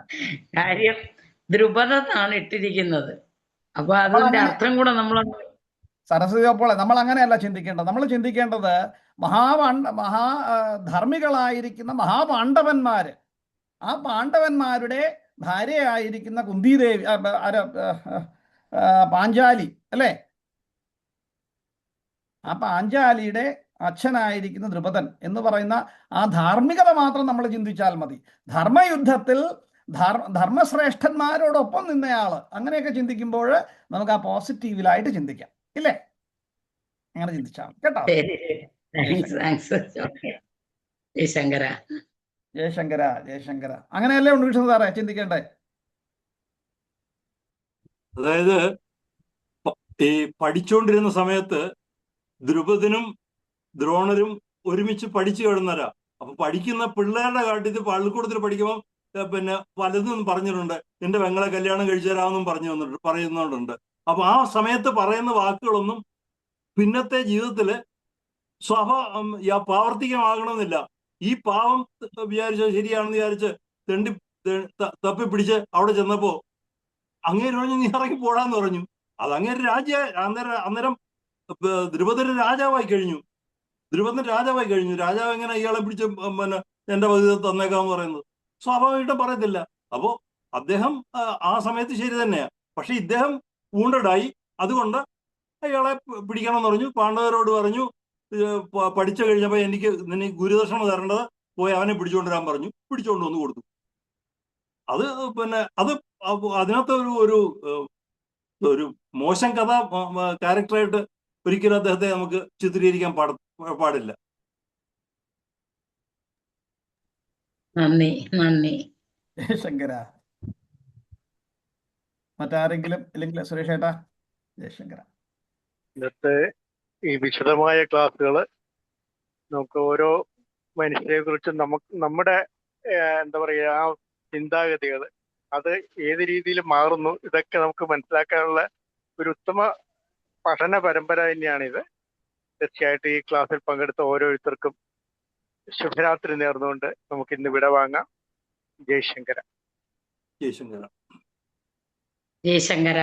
കാര്യം ദ്രുപദെന്നാണ് ഇട്ടിരിക്കുന്നത്. അപ്പൊ അതിന്റെ അർത്ഥം കൂടെ നമ്മളൊന്ന് സരസ്വതി. അപ്പോൾ നമ്മൾ അങ്ങനെയല്ല ചിന്തിക്കേണ്ടത്. നമ്മൾ ചിന്തിക്കേണ്ടത് ധാർമ്മികളായിരിക്കുന്ന മഹാപാണ്ഡവന്മാര്, ആ പാണ്ഡവന്മാരുടെ ഭാര്യയായിരിക്കുന്ന കുന്തിദേവി, പാഞ്ചാലി അല്ലേ, ആ പാഞ്ചാലിയുടെ അച്ഛനായിരിക്കുന്ന ദ്രുപദൻ എന്ന് പറയുന്ന ആ ധാർമ്മികത മാത്രം നമ്മൾ ചിന്തിച്ചാൽ മതി. ധർമ്മയുദ്ധത്തിൽ ധർമ്മശ്രേഷ്ഠന്മാരോടൊപ്പം നിന്നയാള്, അങ്ങനെയൊക്കെ ചിന്തിക്കുമ്പോൾ നമുക്ക് ആ പോസിറ്റീവിലായിട്ട് ചിന്തിക്കാം, ഇല്ലേ? അങ്ങനെ ചിന്തിച്ചാൽ കേട്ടോ. ജയശങ്കര. ജയശങ്കര. ജയശങ്കര. അങ്ങനെയല്ലേ ഉണ്ണികൃഷ്ണൻ സാറേ ചിന്തിക്കേണ്ടേ? അതായത് ഈ പഠിച്ചുകൊണ്ടിരുന്ന സമയത്ത് ദ്രുപദനും ദ്രോണരും ഒരുമിച്ച് പഠിച്ചു കിടന്നവരാ. അപ്പൊ പഠിക്കുന്ന പിള്ളേരുടെ കാട്ടിൽ പള്ളിക്കൂടത്തിൽ പഠിക്കുമ്പോൾ പിന്നെ പലതും പറഞ്ഞിട്ടുണ്ട്. എന്റെ പെങ്ങളെ കല്യാണം കഴിച്ചു തരാമെന്നും പറയുന്നുണ്ട്. അപ്പൊ ആ സമയത്ത് പറയുന്ന വാക്കുകളൊന്നും പിന്നത്തെ ജീവിതത്തില് പ്രാവർത്തികമാകണമെന്നില്ല. ഈ പാവം വിചാരിച്ചോ ശരിയാണെന്ന് വിചാരിച്ച് തപ്പി പിടിച്ച് അവിടെ ചെന്നപ്പോ അങ്ങേര് പറഞ്ഞു നീ ഇറങ്ങി പോടാന്ന് പറഞ്ഞു. അത് അങ്ങേര് അന്നേരം ദ്രുപദര് രാജാവായി കഴിഞ്ഞു. രാജാവ് എങ്ങനെ ഇയാളെ പിടിച്ച് പിന്നെ എന്റെ പകുതി തന്നേക്കാന്ന് പറയുന്നത്? സ്വാഭാവികമായിട്ടും പറയത്തില്ല. അപ്പോ അദ്ദേഹം ആ സമയത്ത് ശരി തന്നെയാ. പക്ഷെ ഇദ്ദേഹം വൂണ്ടഡായി. അതുകൊണ്ട് അയാളെ പിടിക്കണം എന്ന് പറഞ്ഞു. പാണ്ഡവരോട് പറഞ്ഞു പഠിച്ചു കഴിഞ്ഞപ്പോ എനിക്ക് നിന്നെ ഗുരുദക്ഷിണ തരേണ്ടത്, പോയി അവനെ പിടിച്ചുകൊണ്ടുവരാൻ പറഞ്ഞു. പിടിച്ചുകൊണ്ട് വന്ന് കൊടുത്തു. അത് പിന്നെ അതിനകത്ത് ഒരു ഒരു മോശം കഥ ക്യാരക്ടറായിട്ട് ഒരിക്കലും അദ്ദേഹത്തെ നമുക്ക് ചിത്രീകരിക്കാൻ പാടില്ല. നന്ദി. ജയശങ്കര. മറ്റാരെങ്കിലും ഇല്ലെങ്കിൽ സുരേഷ് ഏട്ടാ? ജയശങ്കര. ഇന്നത്തെ ഈ വിശദമായ ക്ലാസ്സുകൾ നമുക്ക് ഓരോ മനുഷ്യരെ കുറിച്ചും നമ്മുടെ എന്താ പറയുക ആ ചിന്താഗതികൾ അത് ഏത് രീതിയിൽ മാറുന്നു, ഇതൊക്കെ നമുക്ക് മനസ്സിലാക്കാനുള്ള ഒരു ഉത്തമ പഠന പരമ്പര തന്നെയാണിത്. തീർച്ചയായിട്ടും ഈ ക്ലാസ്സിൽ പങ്കെടുത്ത ഓരോരുത്തർക്കും ശുഭരാത്രി നേർന്നുകൊണ്ട് നമുക്ക് ഇന്ന് വിട വാങ്ങാം. ജയശങ്കര. ജയശങ്കര. ജയശങ്കര.